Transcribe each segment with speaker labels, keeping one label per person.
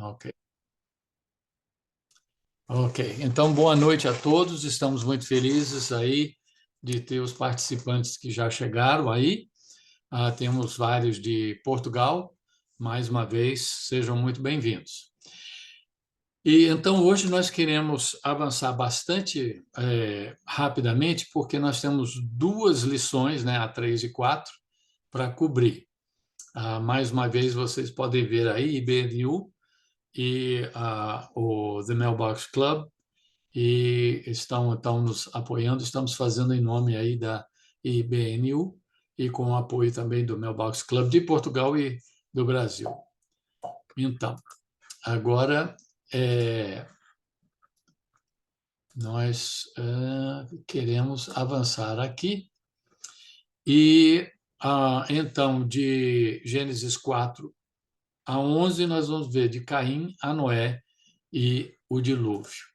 Speaker 1: Ok. Ok. Então, boa noite a todos. Estamos muito felizes aí de ter os participantes que já chegaram aí. Temos vários de Portugal. Mais uma vez, sejam muito bem-vindos. E então, hoje nós queremos avançar bastante rapidamente, porque nós temos duas lições, né, a 3 e 4, para cobrir. Mais uma vez, vocês podem ver aí, IBNU e o The Mailbox Club, e estão nos apoiando. Estamos fazendo em nome aí da IBNU e com o apoio também do Mailbox Club de Portugal e do Brasil. Então, agora nós queremos avançar aqui e então de Gênesis 4 a 11 nós vamos ver de Caim a Noé e o dilúvio.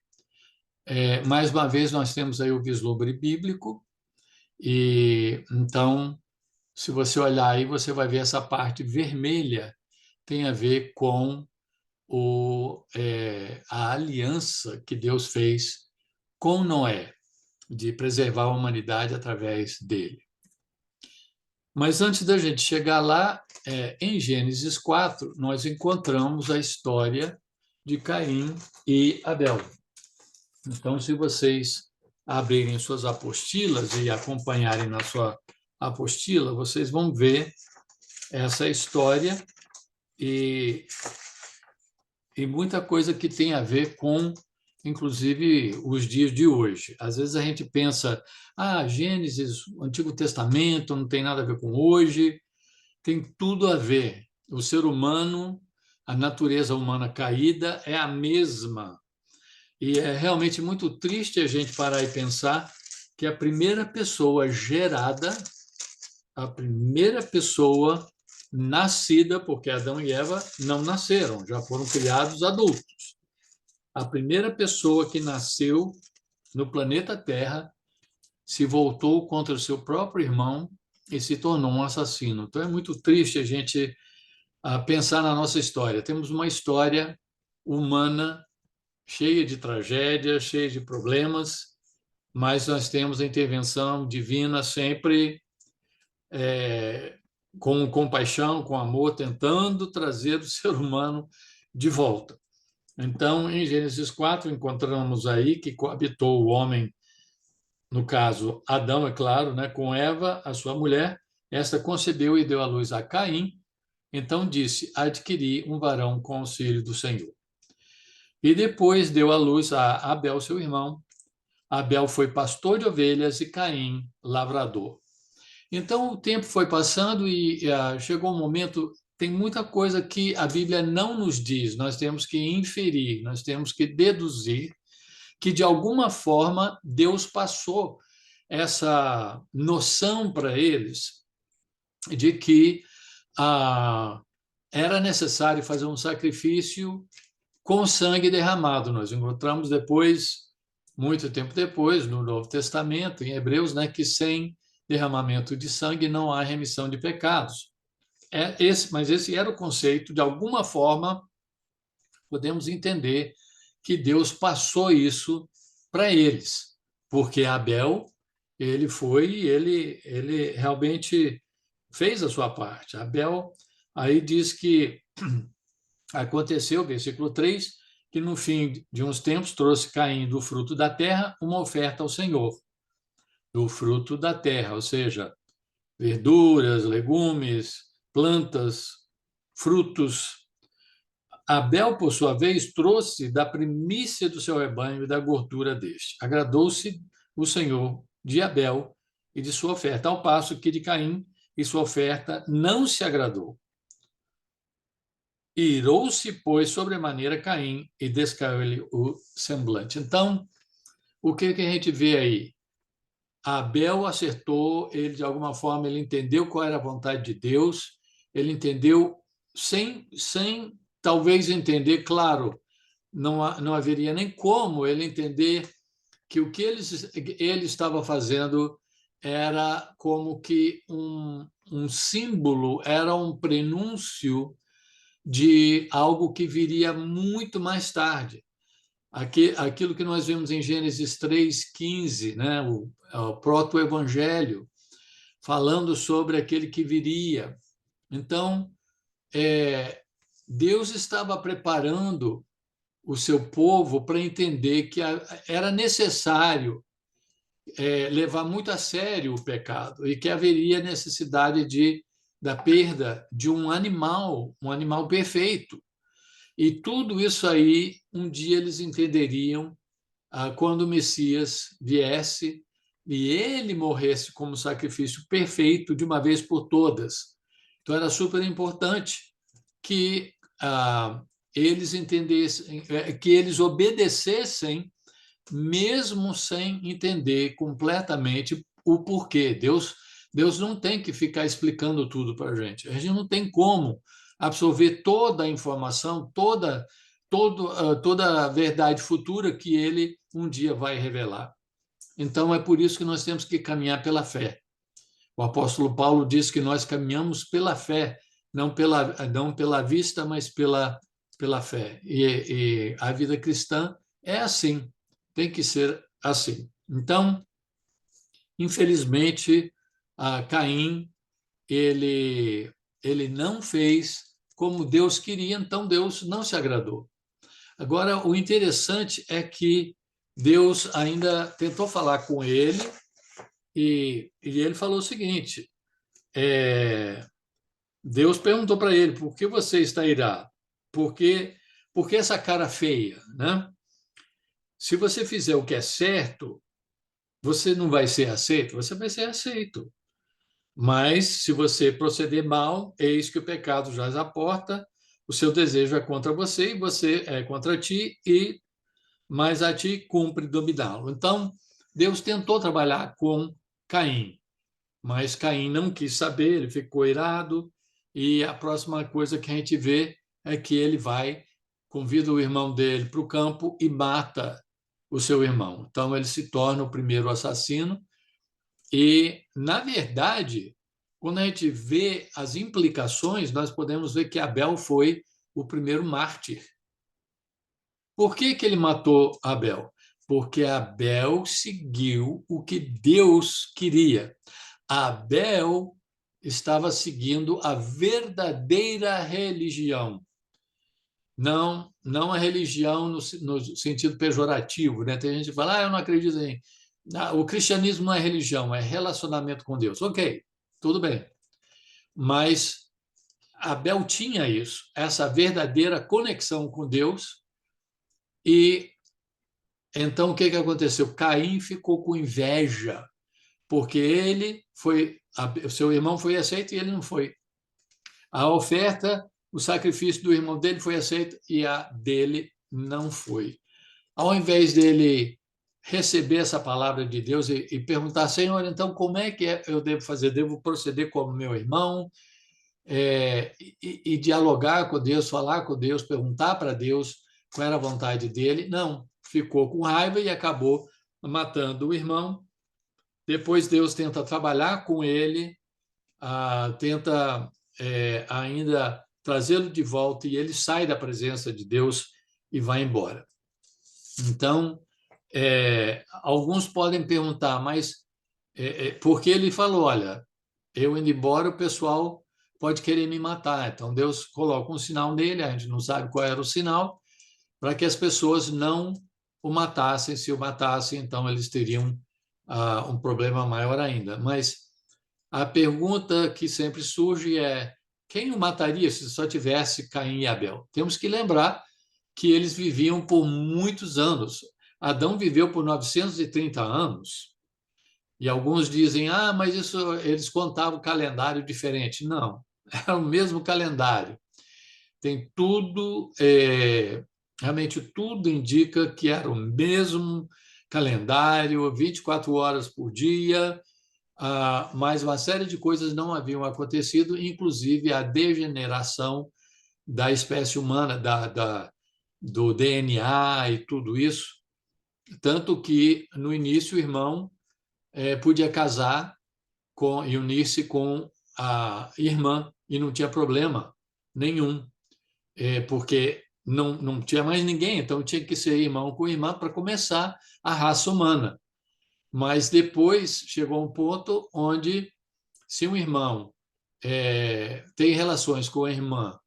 Speaker 1: Mais uma vez nós temos aí o vislumbre bíblico. E então, se você olhar aí, você vai ver essa parte vermelha tem a ver com a aliança que Deus fez com Noé, de preservar a humanidade através dele. Mas antes da gente chegar lá, em Gênesis 4, nós encontramos a história de Caim e Abel. Então, se vocês abrirem suas apostilas e acompanharem na sua apostila, vocês vão ver essa história e muita coisa que tem a ver com, inclusive, os dias de hoje. Às vezes a gente pensa, Gênesis, o Antigo Testamento, não tem nada a ver com hoje. Tem tudo a ver. O ser humano, a natureza humana caída é a mesma. E é realmente muito triste a gente parar e pensar que a primeira pessoa gerada, a primeira pessoa nascida, porque Adão e Eva não nasceram, já foram criados adultos. A primeira pessoa que nasceu no planeta Terra se voltou contra o seu próprio irmão e se tornou um assassino. Então é muito triste a gente pensar na nossa história. Temos uma história humana cheia de tragédias, cheia de problemas, mas nós temos a intervenção divina sempre com compaixão, com amor, tentando trazer o ser humano de volta. Então, em Gênesis 4, encontramos aí que coabitou o homem, no caso Adão, é claro, né, com Eva, a sua mulher. Esta concebeu e deu à luz a Caim. Então disse: adquiri um varão com auxílio do Senhor. E depois deu à luz a Abel, seu irmão. Abel foi pastor de ovelhas e Caim, lavrador. Então o tempo foi passando e chegou um momento. Tem muita coisa que a Bíblia não nos diz, nós temos que inferir, nós temos que deduzir que, de alguma forma, Deus passou essa noção para eles de que era necessário fazer um sacrifício com sangue derramado. Nós encontramos depois, muito tempo depois, no Novo Testamento, em Hebreus, né, que sem derramamento de sangue não há remissão de pecados. Mas esse era o conceito. De alguma forma, podemos entender que Deus passou isso para eles, porque Abel, ele realmente fez a sua parte. Abel, aí diz que aconteceu, versículo 3, que no fim de uns tempos trouxe Caim do fruto da terra uma oferta ao Senhor, do fruto da terra, ou seja, verduras, legumes, plantas, frutos. Abel, por sua vez, trouxe da primícia do seu rebanho e da gordura deste. Agradou-se o Senhor de Abel e de sua oferta, ao passo que de Caim e sua oferta não se agradou. Irou-se, pois, sobremaneira Caim e descaiu-lhe o semblante. Então, o que a gente vê aí? Abel acertou, ele de alguma forma ele entendeu qual era a vontade de Deus, ele entendeu sem talvez entender, claro, não haveria nem como ele entender que o que ele estava fazendo era como que um símbolo, era um prenúncio de algo que viria muito mais tarde. Aquilo que nós vemos em Gênesis 3:15, né? O proto-evangelho, falando sobre aquele que viria. Então, Deus estava preparando o seu povo para entender que era necessário levar muito a sério o pecado e que haveria necessidade da perda de um animal perfeito. E tudo isso aí, um dia eles entenderiam quando o Messias viesse e ele morresse como sacrifício perfeito de uma vez por todas. Então era super importante que eles entendessem, que eles obedecessem, mesmo sem entender completamente o porquê. Deus não tem que ficar explicando tudo para a gente. A gente não tem como absorver toda a informação, toda a verdade futura que ele um dia vai revelar. Então, é por isso que nós temos que caminhar pela fé. O apóstolo Paulo diz que nós caminhamos pela fé, não pela vista, mas pela fé. E a vida cristã é assim, tem que ser assim. Então, infelizmente, Caim, ele não fez como Deus queria, então Deus não se agradou. Agora, o interessante é que Deus ainda tentou falar com ele e ele falou o seguinte: Deus perguntou para ele, por que você está irado? Por que essa cara feia? Né? Se você fizer o que é certo, você não vai ser aceito? Você vai ser aceito. Mas, se você proceder mal, eis que o pecado jaz à porta, o seu desejo é contra você e você é contra ti, mas a ti cumpre dominá-lo. Então, Deus tentou trabalhar com Caim, mas Caim não quis saber, ele ficou irado, e a próxima coisa que a gente vê é que ele convida o irmão dele para o campo e mata o seu irmão. Então, ele se torna o primeiro assassino, e, na verdade, quando a gente vê as implicações, nós podemos ver que Abel foi o primeiro mártir. Por que ele matou Abel? Porque Abel seguiu o que Deus queria. Abel estava seguindo a verdadeira religião, não a religião no sentido pejorativo, né? Tem gente que fala, eu não acredito em... o cristianismo não é religião, é relacionamento com Deus. Ok, tudo bem. Mas Abel tinha isso, essa verdadeira conexão com Deus, e então o que aconteceu? Caim ficou com inveja, porque o seu irmão foi aceito e ele não foi. A oferta, o sacrifício do irmão dele foi aceito e a dele não foi. Ao invés dele receber essa palavra de Deus e perguntar, Senhor, então como é que eu devo fazer? Devo proceder como meu irmão? E dialogar com Deus, falar com Deus, perguntar para Deus qual era a vontade dele? Não, ficou com raiva e acabou matando o irmão. Depois Deus tenta trabalhar com ele, tenta ainda trazê-lo de volta, e ele sai da presença de Deus e vai embora. Então, alguns podem perguntar, mas porque ele falou, olha, eu indo embora, o pessoal pode querer me matar. Então, Deus coloca um sinal nele, a gente não sabe qual era o sinal, para que as pessoas não o matassem. Se o matassem, então eles teriam um problema maior ainda. Mas a pergunta que sempre surge é: quem o mataria se só tivesse Caim e Abel? Temos que lembrar que eles viviam por muitos anos. Adão viveu por 930 anos. E alguns dizem, mas isso eles contavam calendário diferente. Não, era o mesmo calendário. Tem tudo, realmente tudo indica que era o mesmo calendário, 24 horas por dia, mas uma série de coisas não haviam acontecido, inclusive a degeneração da espécie humana, do DNA e tudo isso. Tanto que, no início, o irmão podia casar e unir-se com a irmã, e não tinha problema nenhum. porque não tinha mais ninguém, então tinha que ser irmão com irmã para começar a raça humana. Mas depois chegou um ponto onde, se um irmão tem relações com a irmã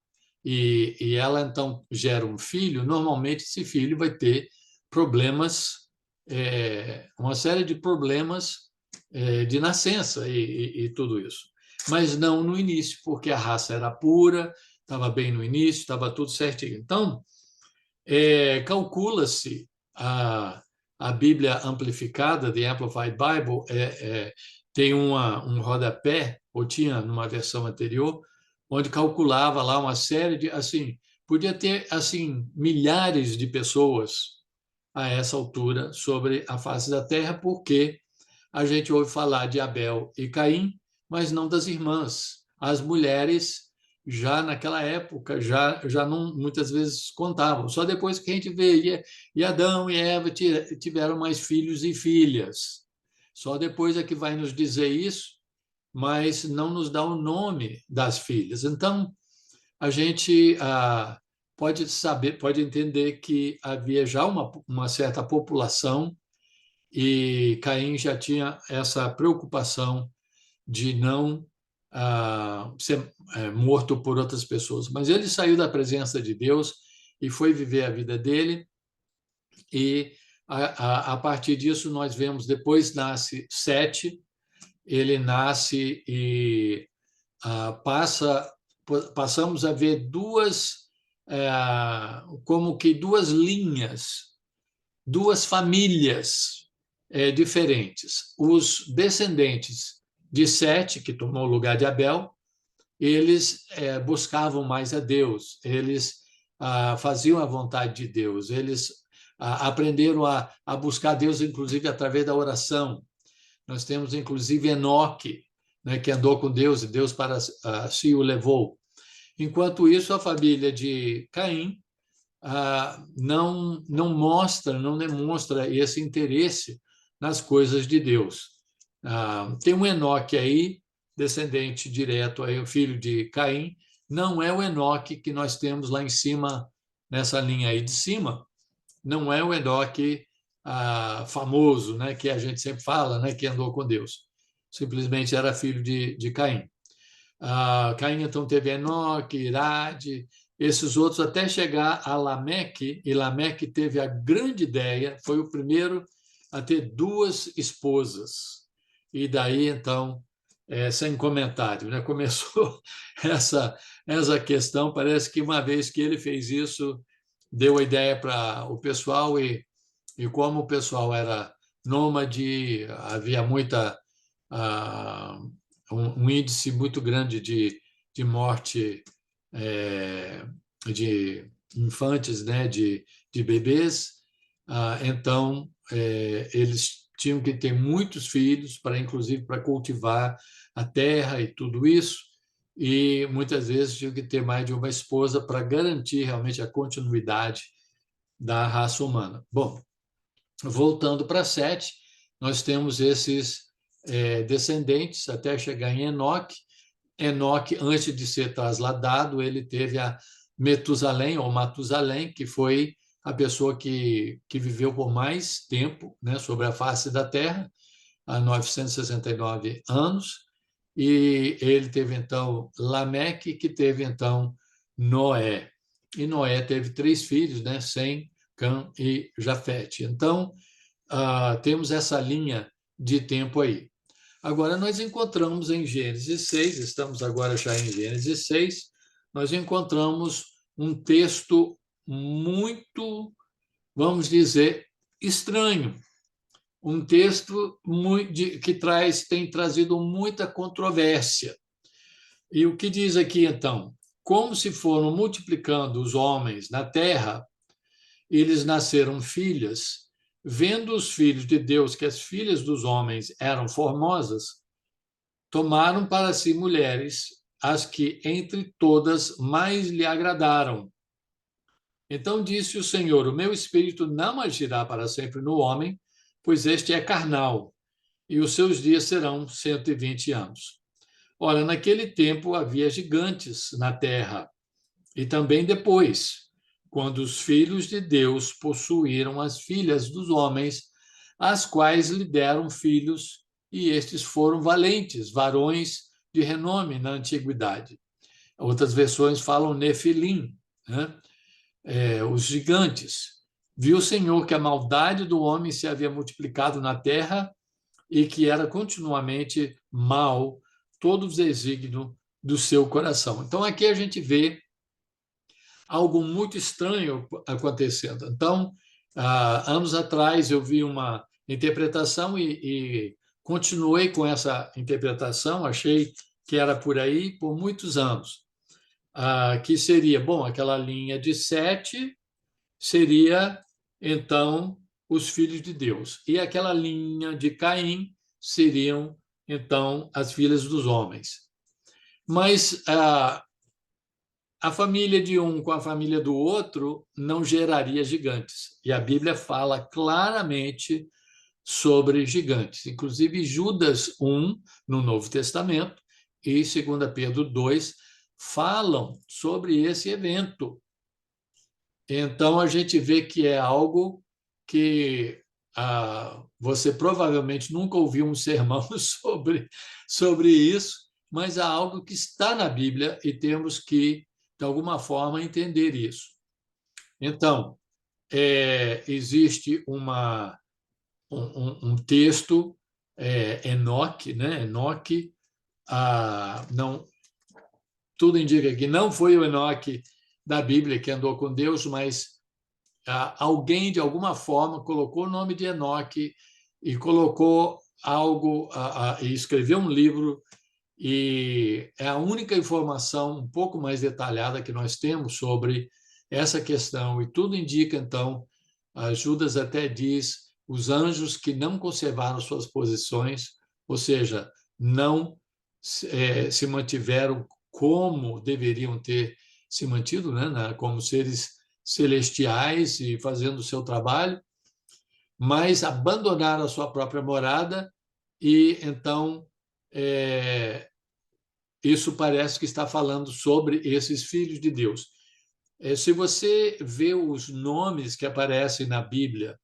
Speaker 1: e ela então gera um filho, normalmente esse filho vai ter problemas, uma série de problemas de nascença e tudo isso. Mas não no início, porque a raça era pura, estava bem no início, estava tudo certinho. Então, calcula-se a Bíblia amplificada, The Amplified Bible, tem um rodapé, ou tinha numa versão anterior, onde calculava lá uma série de, assim, podia ter assim milhares de pessoas a essa altura sobre a face da Terra, porque a gente ouve falar de Abel e Caim, mas não das irmãs. As mulheres, já naquela época, já não, muitas vezes contavam. Só depois que a gente vê, e Adão e Eva tiveram mais filhos e filhas. Só depois é que vai nos dizer isso, mas não nos dá o nome das filhas. Então, a gente pode saber, pode entender que havia já uma certa população e Caim já tinha essa preocupação de não ser morto por outras pessoas. Mas ele saiu da presença de Deus e foi viver a vida dele, e a partir disso nós vemos, depois nasce Sete, ele nasce e passamos a ver como que duas linhas, duas famílias diferentes. Os descendentes de Sete, que tomou o lugar de Abel, eles buscavam mais a Deus, eles faziam a vontade de Deus, eles aprenderam a buscar Deus, inclusive através da oração. Nós temos, inclusive, Enoque, né, que andou com Deus e Deus para si o levou. Enquanto isso, a família de Caim não mostra, não demonstra esse interesse nas coisas de Deus. Tem um Enoque aí, descendente direto, aí, o filho de Caim, não é o Enoque que nós temos lá em cima, nessa linha aí de cima, não é o Enoque famoso, né, que a gente sempre fala, né, que andou com Deus. Simplesmente era filho de Caim. Caim então teve Enoque, Irade, esses outros até chegar a Lameque, e Lameque teve a grande ideia, foi o primeiro a ter duas esposas. E daí, então, sem comentário, né? Começou essa questão. Parece que uma vez que ele fez isso, deu a ideia para o pessoal, e como o pessoal era nômade, havia um índice muito grande de morte de infantes, né, de bebês. Então, eles tinham que ter muitos filhos, para inclusive para cultivar a terra e tudo isso, e muitas vezes tinham que ter mais de uma esposa para garantir realmente a continuidade da raça humana. Bom, voltando para Sete, nós temos esses descendentes até chegar em Enoque. Enoque, antes de ser trasladado, ele teve a Metusalém, ou Matusalém, que foi a pessoa que viveu por mais tempo, né, sobre a face da Terra, há 969 anos, e ele teve, então, Lameque, que teve, então, Noé. E Noé teve 3 filhos, né, Sem, Cã e Jafete. Então, temos essa linha de tempo aí. Agora, nós encontramos em Gênesis 6, estamos agora já em Gênesis 6, nós encontramos um texto muito, vamos dizer, estranho. Um texto que tem trazido muita controvérsia. E o que diz aqui, então? Como se foram multiplicando os homens na terra, eles nasceram filhas. Vendo os filhos de Deus que as filhas dos homens eram formosas, tomaram para si mulheres, as que entre todas mais lhe agradaram. Então disse o Senhor: o meu espírito não agirá para sempre no homem, pois este é carnal, e os seus dias serão 120 anos. Ora, naquele tempo havia gigantes na terra, e também depois, quando os filhos de Deus possuíram as filhas dos homens, as quais lhe deram filhos, e estes foram valentes, varões de renome na antiguidade. Outras versões falam Nefilim, né? Os gigantes. Viu o Senhor que a maldade do homem se havia multiplicado na terra e que era continuamente mal todo o desígnio do seu coração. Então, aqui a gente vê algo muito estranho acontecendo. Então, anos atrás, eu vi uma interpretação e continuei com essa interpretação, achei que era por aí por muitos anos. Que seria, bom, aquela linha de Sete seria, então, os filhos de Deus. E aquela linha de Caim seriam, então, as filhas dos homens. Mas a família de um com a família do outro não geraria gigantes. E a Bíblia fala claramente sobre gigantes. Inclusive, Judas 1, no Novo Testamento, e 2 Pedro 2, falam sobre esse evento. Então, a gente vê que é algo que você provavelmente nunca ouviu um sermão sobre isso, mas é algo que está na Bíblia e temos que, de alguma forma, entender isso. Então, existe um texto, Enoque, né? Enoque, não, tudo indica que não foi o Enoque da Bíblia que andou com Deus, mas alguém, de alguma forma, colocou o nome de Enoque e colocou algo, e escreveu um livro, e é a única informação um pouco mais detalhada que nós temos sobre essa questão. E tudo indica, então, Judas até diz, os anjos que não conservaram suas posições, ou seja, não se mantiveram como deveriam ter se mantido, né, como seres celestiais e fazendo o seu trabalho, mas abandonaram a sua própria morada e, então, isso parece que está falando sobre esses filhos de Deus. Se você vê os nomes que aparecem na Bíblia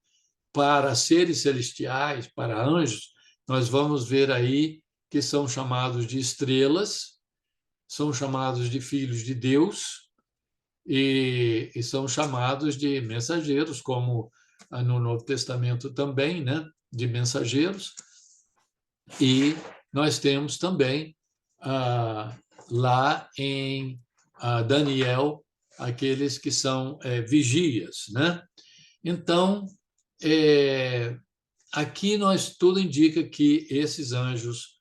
Speaker 1: para seres celestiais, para anjos, nós vamos ver aí que são chamados de estrelas, são chamados de filhos de Deus e são chamados de mensageiros, como no Novo Testamento também, né, de mensageiros. E nós temos também lá em Daniel aqueles que são vigias, né? Então, aqui tudo indica que esses anjos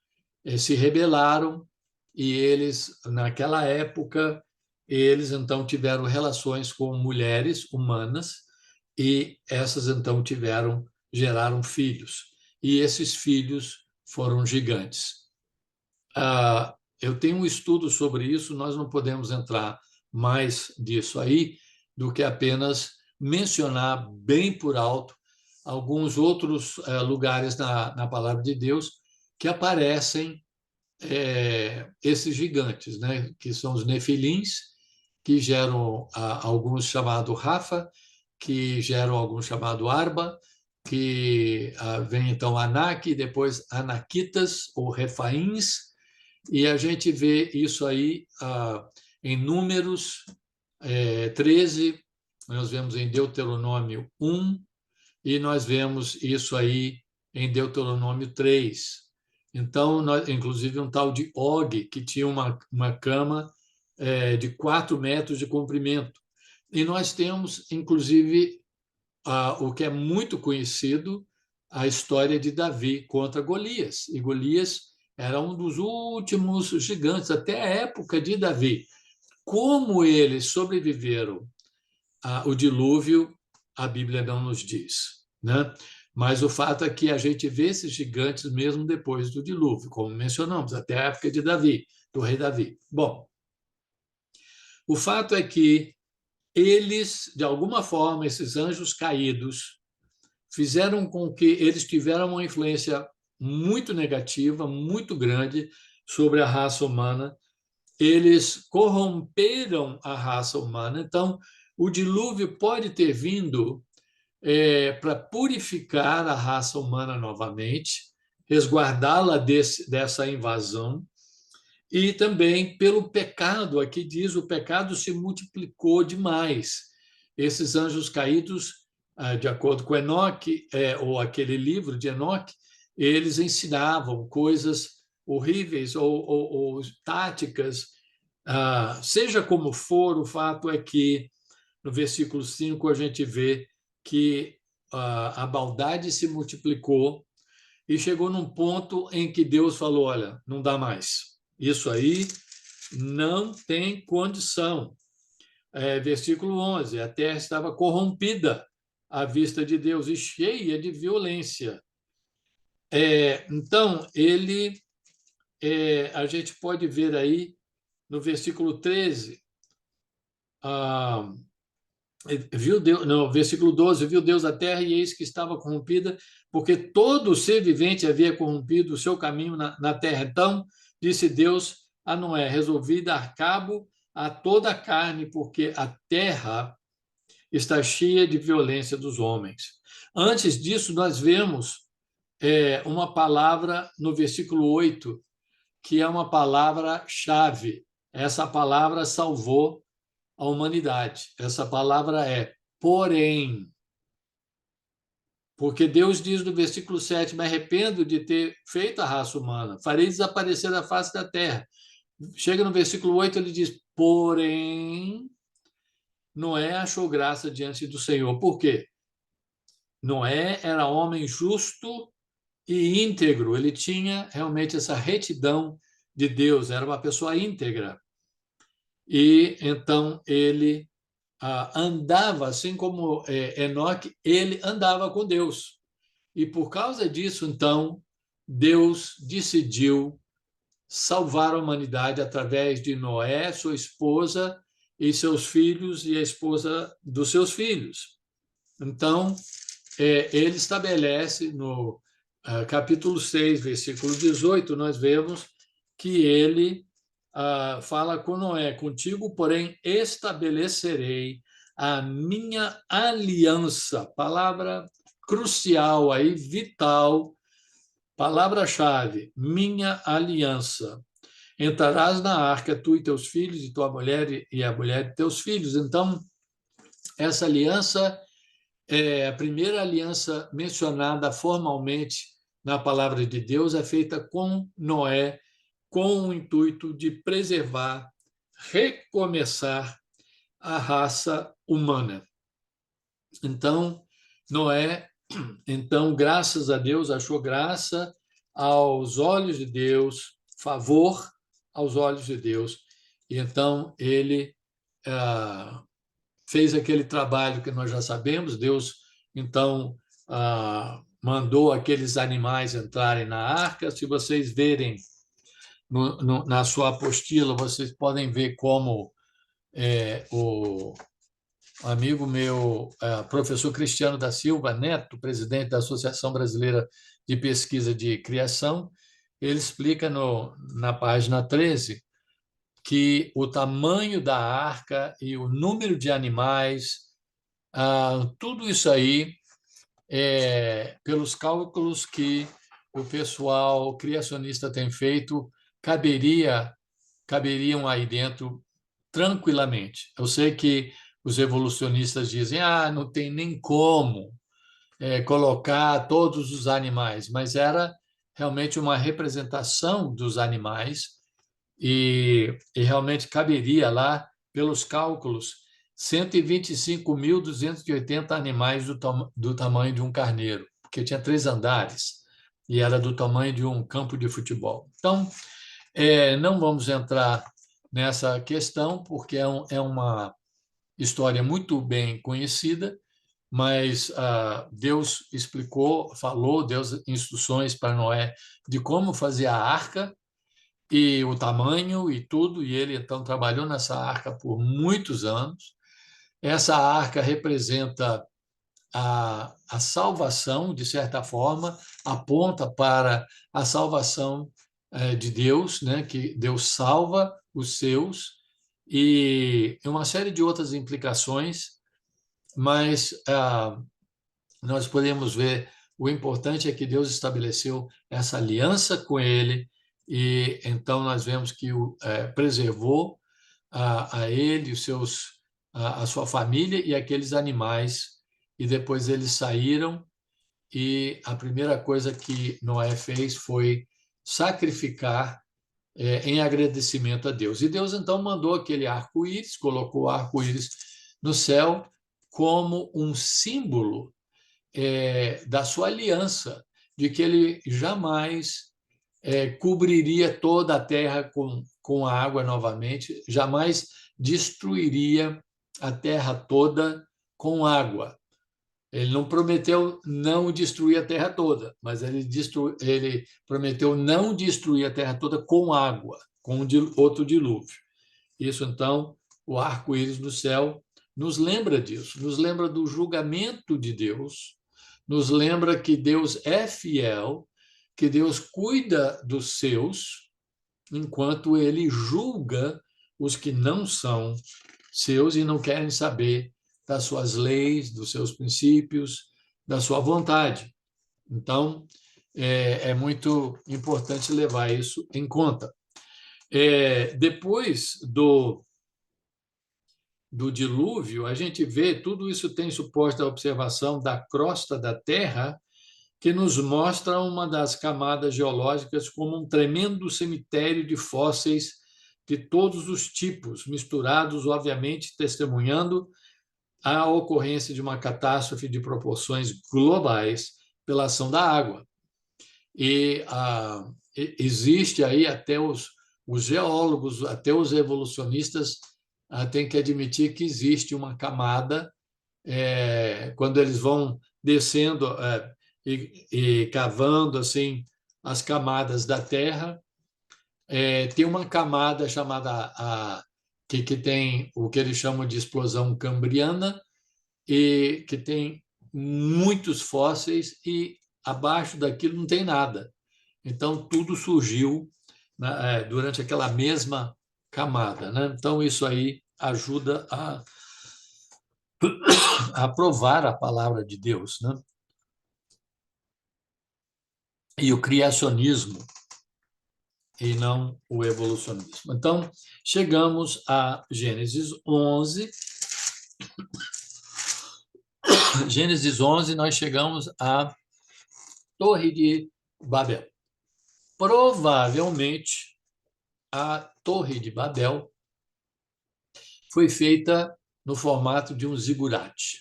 Speaker 1: se rebelaram e eles, naquela época, eles então tiveram relações com mulheres humanas e essas então geraram filhos. E esses filhos foram gigantes. Eu tenho um estudo sobre isso, nós não podemos entrar mais disso aí do que apenas mencionar bem por alto alguns outros lugares na palavra de Deus que aparecem esses gigantes, né, que são os nefilins, que geram alguns chamados Rafa, que geram alguns chamados Arba, que vem então Anak, depois Anaquitas ou Refaíns, e a gente vê isso aí em Números 13, nós vemos em Deuteronômio 1, e nós vemos isso aí em Deuteronômio 3. Então, inclusive um tal de Og, que tinha uma cama de 4 metros de comprimento. E nós temos, inclusive, o que é muito conhecido, a história de Davi contra Golias. E Golias era um dos últimos gigantes, até a época de Davi. Como eles sobreviveram ao dilúvio, a Bíblia não nos diz, né? Mas o fato é que a gente vê esses gigantes mesmo depois do dilúvio, como mencionamos, até a época de Davi, do rei Davi. Bom, o fato é que eles, de alguma forma, esses anjos caídos, fizeram com que eles tiveram uma influência muito negativa, muito grande sobre a raça humana. eles corromperam a raça humana. Então, o dilúvio pode ter vindo para purificar a raça humana novamente, resguardá-la dessa invasão, e também pelo pecado. Aqui diz: o pecado se multiplicou demais. Esses anjos caídos, de acordo com Enoque, ou aquele livro de Enoque, eles ensinavam coisas horríveis ou táticas. Seja como for, o fato é que no versículo 5 a gente vê que a maldade se multiplicou e chegou num ponto em que Deus falou: olha, não dá mais. Isso aí não tem condição. Versículo 11: a terra estava corrompida à vista de Deus e cheia de violência. Então, a gente pode ver aí no versículo 13, viu Deus, no versículo 12: viu Deus a terra e eis que estava corrompida, porque todo ser vivente havia corrompido o seu caminho na terra. Então disse Deus a Noé: resolvi dar cabo a toda a carne, porque a terra está cheia de violência dos homens. Antes disso, nós vemos uma palavra no versículo 8, que é uma palavra-chave. Essa palavra salvou a humanidade. Essa palavra é porém. Porque Deus diz no versículo 7: me arrependo de ter feito a raça humana, farei desaparecer da face da terra. Chega no versículo 8, ele diz: porém, Noé achou graça diante do Senhor. Por quê? Noé era homem justo e íntegro, ele tinha realmente essa retidão de Deus, era uma pessoa íntegra. E então ele andava, assim como Enoque, ele andava com Deus. E por causa disso, então, Deus decidiu salvar a humanidade através de Noé, sua esposa e seus filhos, e a esposa dos seus filhos. Então, ele estabelece no capítulo 6, versículo 18, nós vemos que ele fala com Noé: contigo, porém, estabelecerei a minha aliança. Palavra crucial aí, vital, palavra-chave: minha aliança. Entrarás na arca, tu e teus filhos, e tua mulher e a mulher de teus filhos. Então, essa aliança é a primeira aliança mencionada formalmente na palavra de Deus, é feita com Noé, com o intuito de preservar, recomeçar a raça humana. Então, Noé, graças a Deus, achou graça aos olhos de Deus, favor aos olhos de Deus. E então ele fez aquele trabalho que nós já sabemos. Deus, então, mandou aqueles animais entrarem na arca. Se vocês verem na sua apostila, vocês podem ver como o amigo meu, professor Cristiano da Silva Neto, presidente da Associação Brasileira de Pesquisa de Criação, ele explica na página 13 que o tamanho da arca e o número de animais, tudo isso aí, pelos cálculos que o pessoal criacionista tem feito, caberiam aí dentro tranquilamente. Eu sei que os evolucionistas dizem: não tem nem como colocar todos os animais, mas era realmente uma representação dos animais e realmente caberia lá, pelos cálculos, 125.280 animais do tamanho de um carneiro, porque tinha 3 andares e era do tamanho de um campo de futebol. Então, não vamos entrar nessa questão, porque é uma história muito bem conhecida, mas Deus explicou, falou, deu instruções para Noé de como fazer a arca e o tamanho e tudo, e ele então trabalhou nessa arca por muitos anos. Essa arca representa a salvação, de certa forma, aponta para a salvação de Deus, né? Que Deus salva os seus, e uma série de outras implicações, mas nós podemos ver o importante é que Deus estabeleceu essa aliança com ele, e então nós vemos que preservou a ele, a sua família e aqueles animais, e depois eles saíram, e a primeira coisa que Noé fez foi sacrificar em agradecimento a Deus. E Deus então mandou aquele arco-íris, colocou o arco-íris no céu como um símbolo da sua aliança, de que ele jamais cobriria toda a terra com a água novamente, jamais destruiria a terra toda com água. Ele não prometeu não destruir a terra toda, mas ele prometeu não destruir a terra toda com água, com outro dilúvio. Isso, então, o arco-íris no céu nos lembra disso, nos lembra do julgamento de Deus, nos lembra que Deus é fiel, que Deus cuida dos seus, enquanto ele julga os que não são seus e não querem saber das suas leis, dos seus princípios, da sua vontade. Então, é muito importante levar isso em conta. Depois do dilúvio, a gente vê, tudo isso tem suposta observação da crosta da Terra, que nos mostra uma das camadas geológicas como um tremendo cemitério de fósseis de todos os tipos, misturados, obviamente, testemunhando a ocorrência de uma catástrofe de proporções globais pela ação da água. E existe aí até os geólogos, até os evolucionistas têm que admitir que existe uma camada, quando eles vão descendo e cavando assim as camadas da Terra, tem uma camada chamada que tem o que eles chamam de explosão cambriana, e que tem muitos fósseis, e abaixo daquilo não tem nada. Então, tudo surgiu durante aquela mesma camada, né? Então, isso aí ajuda a provar a palavra de Deus, né? E o criacionismo, e não o evolucionismo. Então, chegamos a Gênesis 11. Gênesis 11, nós chegamos à Torre de Babel. Provavelmente, a Torre de Babel foi feita no formato de um zigurate.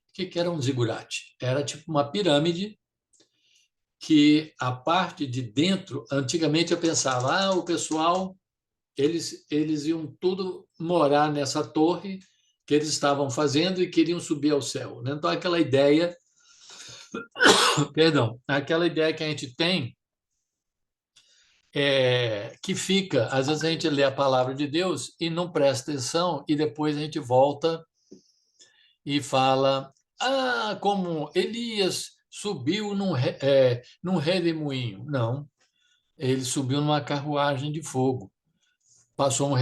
Speaker 1: O que era um zigurate? Era tipo uma pirâmide que a parte de dentro, antigamente eu pensava, o pessoal, eles iam tudo morar nessa torre que eles estavam fazendo e queriam subir ao céu, né? Então, aquela ideia, aquela ideia que a gente tem, que fica, às vezes a gente lê a palavra de Deus e não presta atenção, e depois a gente volta e fala, como Elias subiu num redemoinho. Não, ele subiu numa carruagem de fogo. Passou um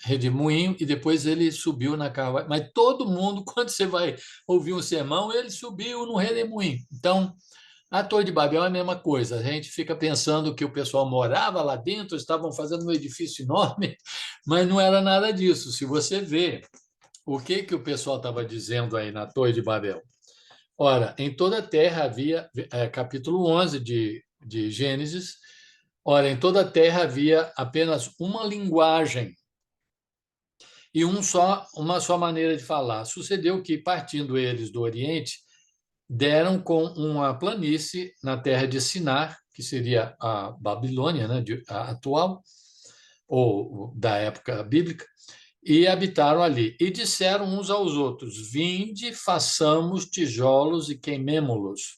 Speaker 1: redemoinho e depois ele subiu na carruagem. Mas todo mundo, quando você vai ouvir um sermão, ele subiu no redemoinho. Então, a Torre de Babel é a mesma coisa. A gente fica pensando que o pessoal morava lá dentro, estavam fazendo um edifício enorme, mas não era nada disso. Se você vê o que o pessoal estava dizendo aí na Torre de Babel. Ora, em toda a terra havia, capítulo 11 de Gênesis, ora, em toda a terra havia apenas uma linguagem e uma só maneira de falar. Sucedeu que, partindo eles do Oriente, deram com uma planície na terra de Sinar, que seria a Babilônia, né, a atual, ou da época bíblica, e habitaram ali. E disseram uns aos outros: vinde, façamos tijolos e queimemo-los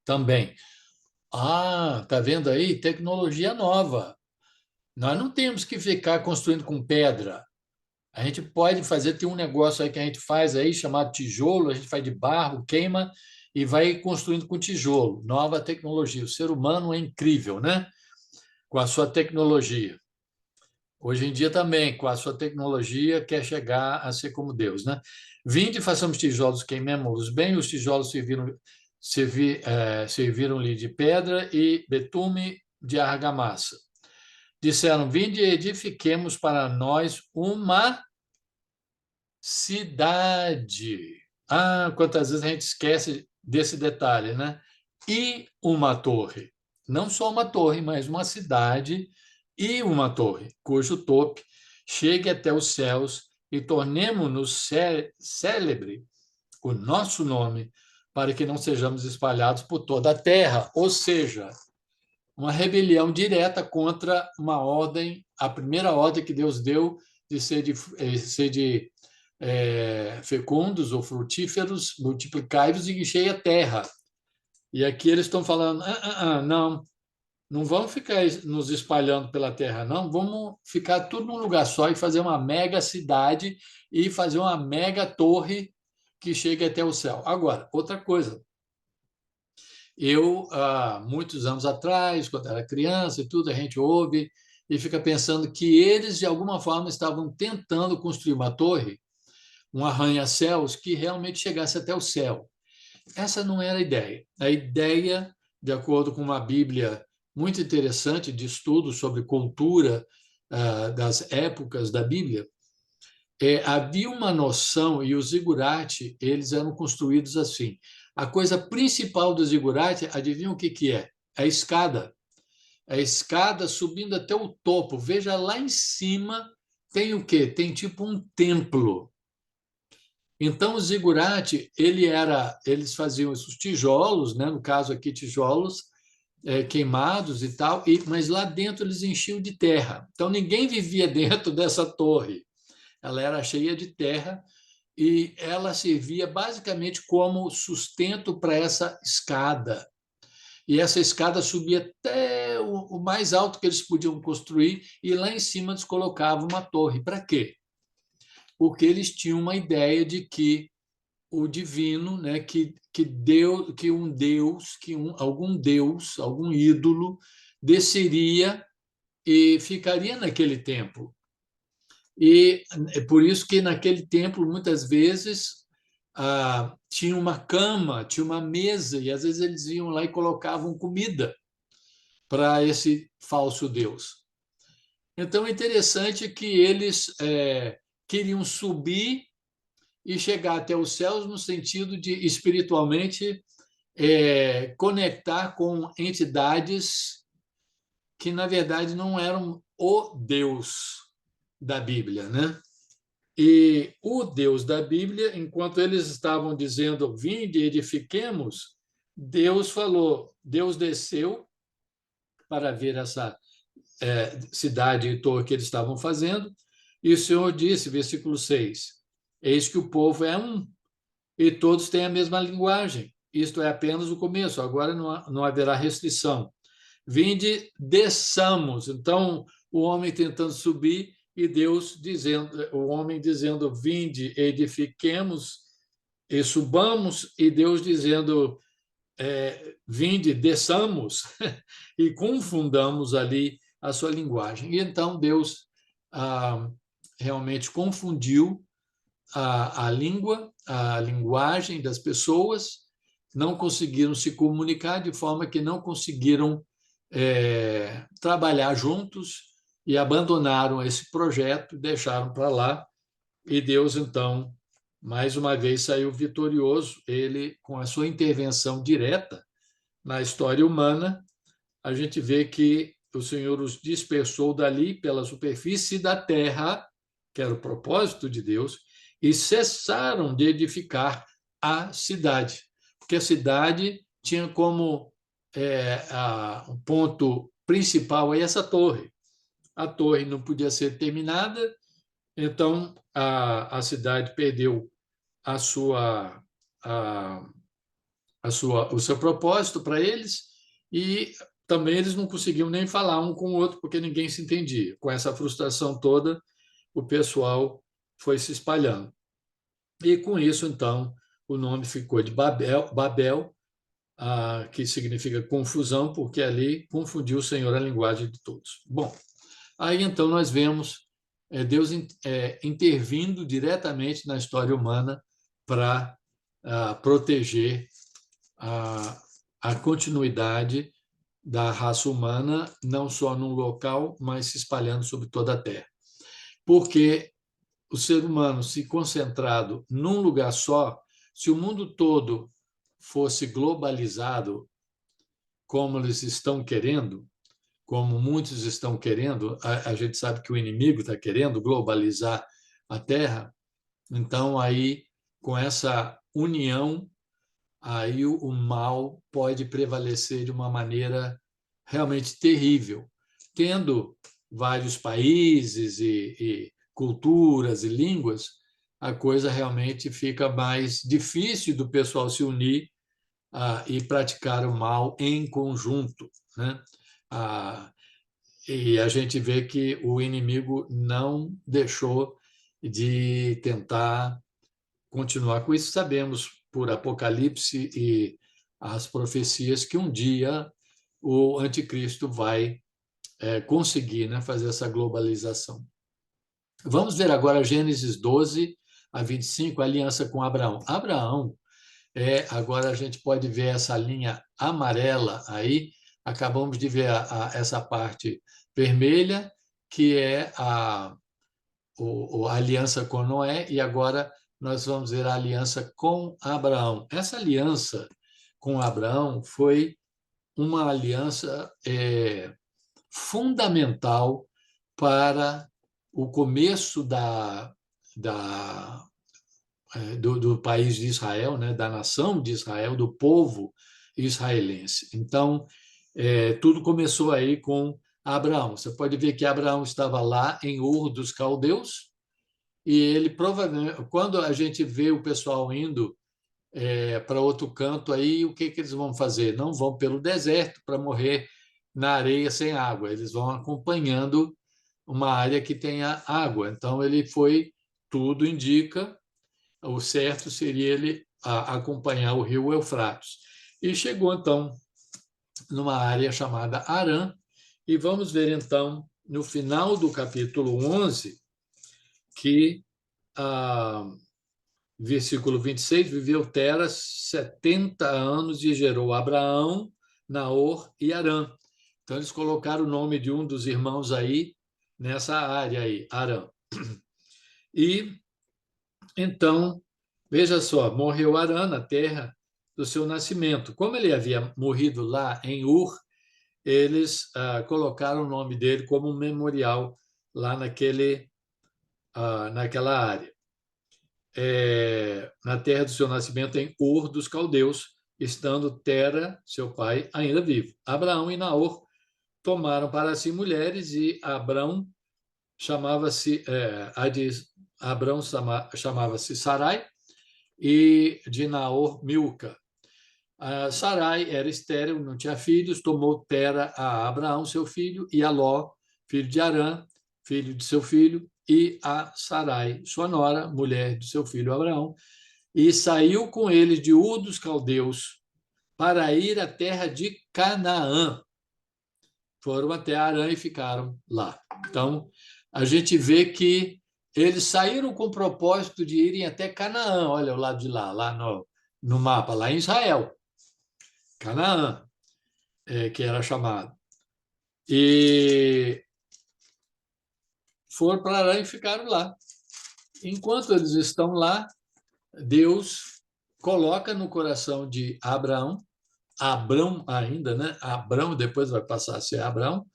Speaker 1: também. Tá vendo aí? Tecnologia nova. Nós não temos que ficar construindo com pedra. A gente pode fazer, tem um negócio aí que a gente faz aí chamado tijolo, a gente faz de barro, queima e vai construindo com tijolo. Nova tecnologia. O ser humano é incrível, né? com a sua tecnologia. Hoje em dia também, com a sua tecnologia, quer chegar a ser como Deus, né? Vinde, façamos tijolos, queimemos-los bem, os tijolos serviram-lhe de pedra e betume de argamassa. Disseram, vinde e edifiquemos para nós uma cidade. Ah, quantas vezes a gente esquece desse detalhe, né? E uma torre. Não só uma torre, mas uma cidade e uma torre, cujo tope chegue até os céus e tornemo-nos célebre o nosso nome, para que não sejamos espalhados por toda a terra. Ou seja, uma rebelião direta contra uma ordem, a primeira ordem que Deus deu de ser de fecundos ou frutíferos, multiplicai-vos e enchei a terra. E aqui eles estão falando, não, não vamos ficar nos espalhando pela terra, não, vamos ficar tudo num lugar só e fazer uma mega cidade e fazer uma mega torre que chegue até o céu. Agora, outra coisa, eu, há muitos anos atrás, quando era criança e tudo, a gente ouve e fica pensando que eles, de alguma forma, estavam tentando construir uma torre, um arranha-céus que realmente chegasse até o céu. Essa não era a ideia. A ideia, de acordo com uma Bíblia muito interessante de estudo sobre cultura das épocas da Bíblia, havia uma noção, e os zigurate, eles eram construídos assim. A coisa principal do zigurate, adivinha o que é? A escada. A escada subindo até o topo. Veja, lá em cima tem o quê? Tem tipo um templo. Então, o zigurate, eles faziam os tijolos, né? No caso aqui, tijolos queimados e tal, mas lá dentro eles enchiam de terra. Então, ninguém vivia dentro dessa torre. Ela era cheia de terra e ela servia basicamente como sustento para essa escada. E essa escada subia até o mais alto que eles podiam construir e lá em cima eles colocavam uma torre. Para quê? Porque eles tinham uma ideia de que o divino, né, algum deus, algum ídolo desceria e ficaria naquele templo. E é por isso que naquele templo muitas vezes tinha uma cama, tinha uma mesa e às vezes eles iam lá e colocavam comida para esse falso deus. Então é interessante que eles queriam subir e chegar até os céus no sentido de espiritualmente conectar com entidades que na verdade não eram o Deus da Bíblia, né? E o Deus da Bíblia, enquanto eles estavam dizendo vinde edifiquemos, Deus falou, Deus desceu para ver essa cidade e torre que eles estavam fazendo, e o Senhor disse, versículo 6, eis que o povo é um, e todos têm a mesma linguagem. Isto é apenas o começo, agora não haverá restrição. Vinde, desçamos. Então, o homem tentando subir e Deus dizendo, o homem dizendo, vinde, edifiquemos e subamos, e Deus dizendo, vinde, desçamos, e confundamos ali a sua linguagem. E então Deus realmente confundiu a língua, a linguagem das pessoas, não conseguiram se comunicar, de forma que não conseguiram trabalhar juntos e abandonaram esse projeto, deixaram para lá, e Deus, então, mais uma vez saiu vitorioso, ele, com a sua intervenção direta na história humana, a gente vê que o Senhor os dispersou dali pela superfície da terra, que era o propósito de Deus, e cessaram de edificar a cidade, porque a cidade tinha como um ponto principal essa torre. A torre não podia ser terminada, então a cidade perdeu a sua, o seu propósito para eles e também eles não conseguiam nem falar um com o outro porque ninguém se entendia. Com essa frustração toda, o pessoal foi se espalhando. E com isso, então, o nome ficou de Babel, que significa confusão, porque ali confundiu o Senhor a linguagem de todos. Bom, aí então nós vemos Deus intervindo diretamente na história humana para proteger a continuidade da raça humana, não só num local, mas se espalhando sobre toda a Terra. Porque o ser humano, se concentrado num lugar só, se o mundo todo fosse globalizado, como eles estão querendo, como muitos estão querendo, a gente sabe que o inimigo está querendo globalizar a Terra, então aí, com essa união, aí o mal pode prevalecer de uma maneira realmente terrível, tendo vários países e culturas e línguas, a coisa realmente fica mais difícil do pessoal se unir e praticar o mal em conjunto, né? E a gente vê que o inimigo não deixou de tentar continuar com isso. Sabemos por Apocalipse e as profecias que um dia o anticristo vai conseguir, né, fazer essa globalização. Vamos ver agora Gênesis 12 a 25, a aliança com Abraão. Abraão, agora a gente pode ver essa linha amarela aí, acabamos de ver essa parte vermelha, que é a aliança com Noé, e agora nós vamos ver a aliança com Abraão. Essa aliança com Abraão foi uma aliança fundamental para o começo do país de Israel, né, da nação de Israel, do povo israelense. Então, tudo começou aí com Abraão. Você pode ver que Abraão estava lá em Ur dos Caldeus, e ele provavelmente, quando a gente vê o pessoal indo para outro canto, aí o que eles vão fazer? Não vão pelo deserto para morrer na areia sem água, eles vão acompanhando uma área que tenha água. Então, ele foi, tudo indica, o certo seria ele acompanhar o rio Eufrates. E chegou, então, numa área chamada Harã, e vamos ver, então, no final do capítulo 11, que, versículo 26, viveu Tera 70 anos e gerou Abraão, Naor e Harã. Então, eles colocaram o nome de um dos irmãos aí, nessa área aí, Harã. E, então, veja só, morreu Harã na terra do seu nascimento. Como ele havia morrido lá em Ur, eles colocaram o nome dele como um memorial lá naquela área. Na terra do seu nascimento, em Ur dos Caldeus, estando Tera, seu pai, ainda vivo. Abraão e Naor tomaram para si mulheres, e Abrão chamava-se chamava-se Sarai, e de Naor, Milca. Sarai era estéril, não tinha filhos, tomou Tera a Abraão, seu filho, e a Ló, filho de Harã, filho de seu filho, e a Sarai, sua nora, mulher de seu filho Abraão, e saiu com eles de Ur dos Caldeus para ir à terra de Canaã. Foram até Harã e ficaram lá. Então, a gente vê que eles saíram com o propósito de irem até Canaã, olha o lado de lá no mapa, lá em Israel. Canaã, que era chamado. E foram para Harã e ficaram lá. Enquanto eles estão lá, Deus coloca no coração de Abraão ainda, né? Abrão, depois vai passar a ser Abraão.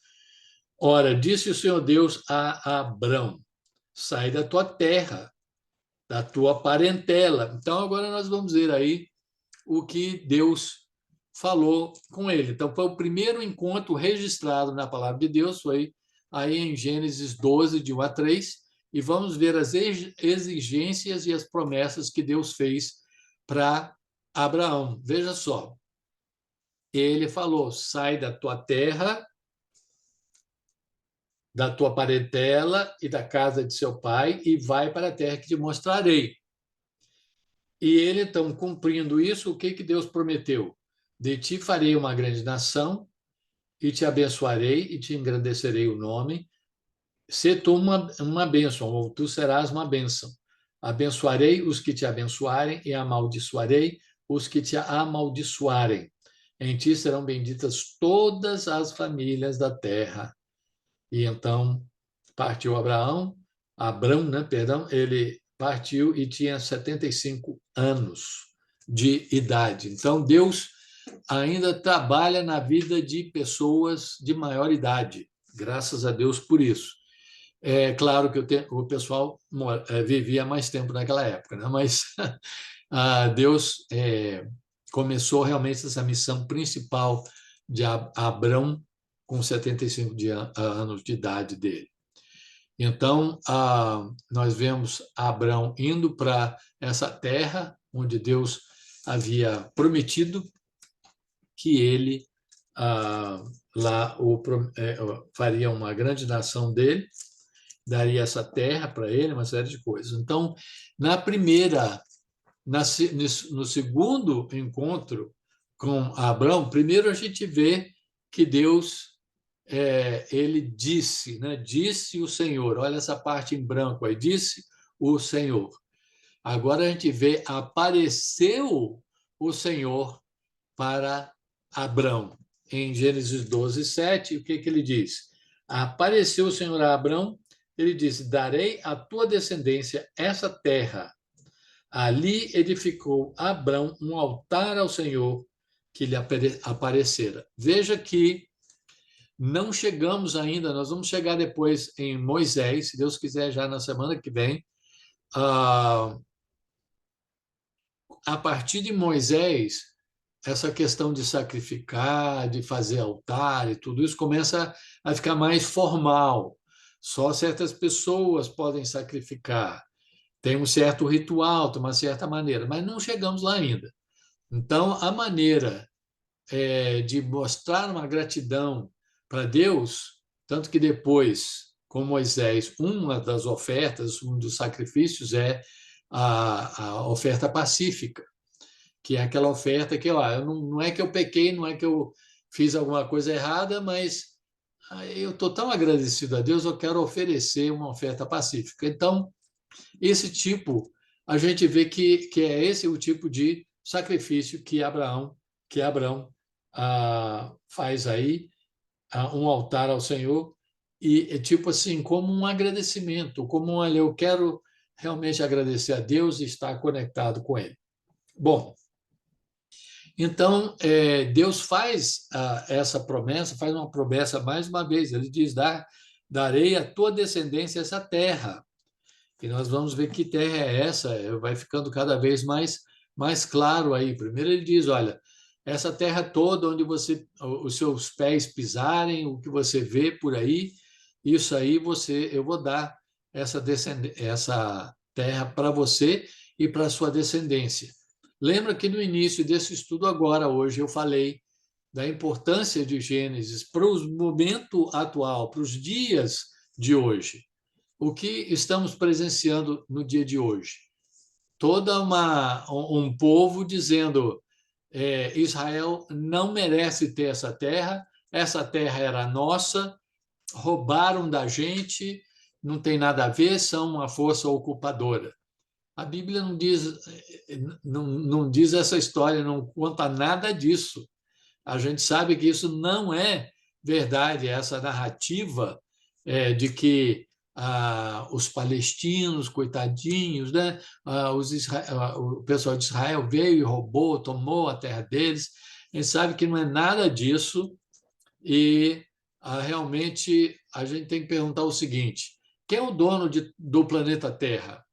Speaker 1: Ora, disse o Senhor Deus a Abrão: sai da tua terra, da tua parentela. Então, agora nós vamos ver aí o que Deus falou com ele. Então, foi o primeiro encontro registrado na palavra de Deus, foi aí em Gênesis 12, de 1 a 3, e vamos ver as exigências e as promessas que Deus fez para Abraão. Veja só, ele falou: sai da tua terra, da tua parentela e da casa de seu pai, e vai para a terra que te mostrarei. E ele, então, cumprindo isso, o que Deus prometeu? de ti farei uma grande nação, e te abençoarei e te engrandecerei o nome. Se tu uma bênção, ou tu serás uma bênção. Abençoarei os que te abençoarem e amaldiçoarei os que te amaldiçoarem. Em ti serão benditas todas as famílias da terra. E então partiu Abrão, né, perdão, ele partiu e tinha 75 anos de idade. Então Deus ainda trabalha na vida de pessoas de maior idade. Graças a Deus por isso. É claro que o pessoal vivia mais tempo naquela época, né? Mas Deus começou realmente essa missão principal de Abrão com 75 anos de idade dele. Então, nós vemos Abrão indo para essa terra onde Deus havia prometido que ele lá faria uma grande nação dele, daria essa terra para ele, uma série de coisas. Então, no segundo encontro com Abraão, primeiro a gente vê que Deus ele disse, né? Disse o Senhor. Olha essa parte em branco aí, disse o Senhor. Agora a gente vê apareceu o Senhor para Abrão. Em Gênesis 12, 7, o que ele diz? Apareceu o Senhor a Abrão, ele disse: darei à tua descendência essa terra. Ali edificou Abrão um altar ao Senhor que lhe aparecera. Veja que não chegamos ainda, nós vamos chegar depois em Moisés, se Deus quiser, já na semana que vem. A partir de Moisés, essa questão de sacrificar, de fazer altar e tudo isso começa a ficar mais formal. Só certas pessoas podem sacrificar. Tem um certo ritual, de uma certa maneira, mas não chegamos lá ainda. Então, a maneira de mostrar uma gratidão para Deus, tanto que depois, com Moisés, uma das ofertas, um dos sacrifícios é a oferta pacífica, que é aquela oferta que, ó, não é que eu pequei, não é que eu fiz alguma coisa errada, mas eu estou tão agradecido a Deus, eu quero oferecer uma oferta pacífica. Então, esse tipo, a gente vê que é esse o tipo de sacrifício que Abraão faz aí, um altar ao Senhor, e é tipo assim, como um agradecimento, como olha, eu quero realmente agradecer a Deus e estar conectado com Ele. Bom, então, Deus faz essa promessa, faz uma promessa mais uma vez. Ele diz: darei à tua descendência essa terra. E nós vamos ver que terra é essa, vai ficando cada vez mais claro aí. Primeiro ele diz: olha, essa terra toda onde os seus pés pisarem, o que você vê por aí, isso aí eu vou dar essa terra para você e para a sua descendência. Lembra que no início desse estudo agora, hoje, eu falei da importância de Gênesis para o momento atual, para os dias de hoje. O que estamos presenciando no dia de hoje? Um povo dizendo: Israel não merece ter essa terra era nossa, roubaram da gente, não tem nada a ver, são uma força ocupadora. A Bíblia não diz essa história, não conta nada disso. A gente sabe que isso não é verdade, essa narrativa de que os palestinos, coitadinhos, né? O pessoal de Israel veio e roubou, tomou a terra deles. A gente sabe que não é nada disso e realmente a gente tem que perguntar o seguinte: quem é o dono do planeta Terra?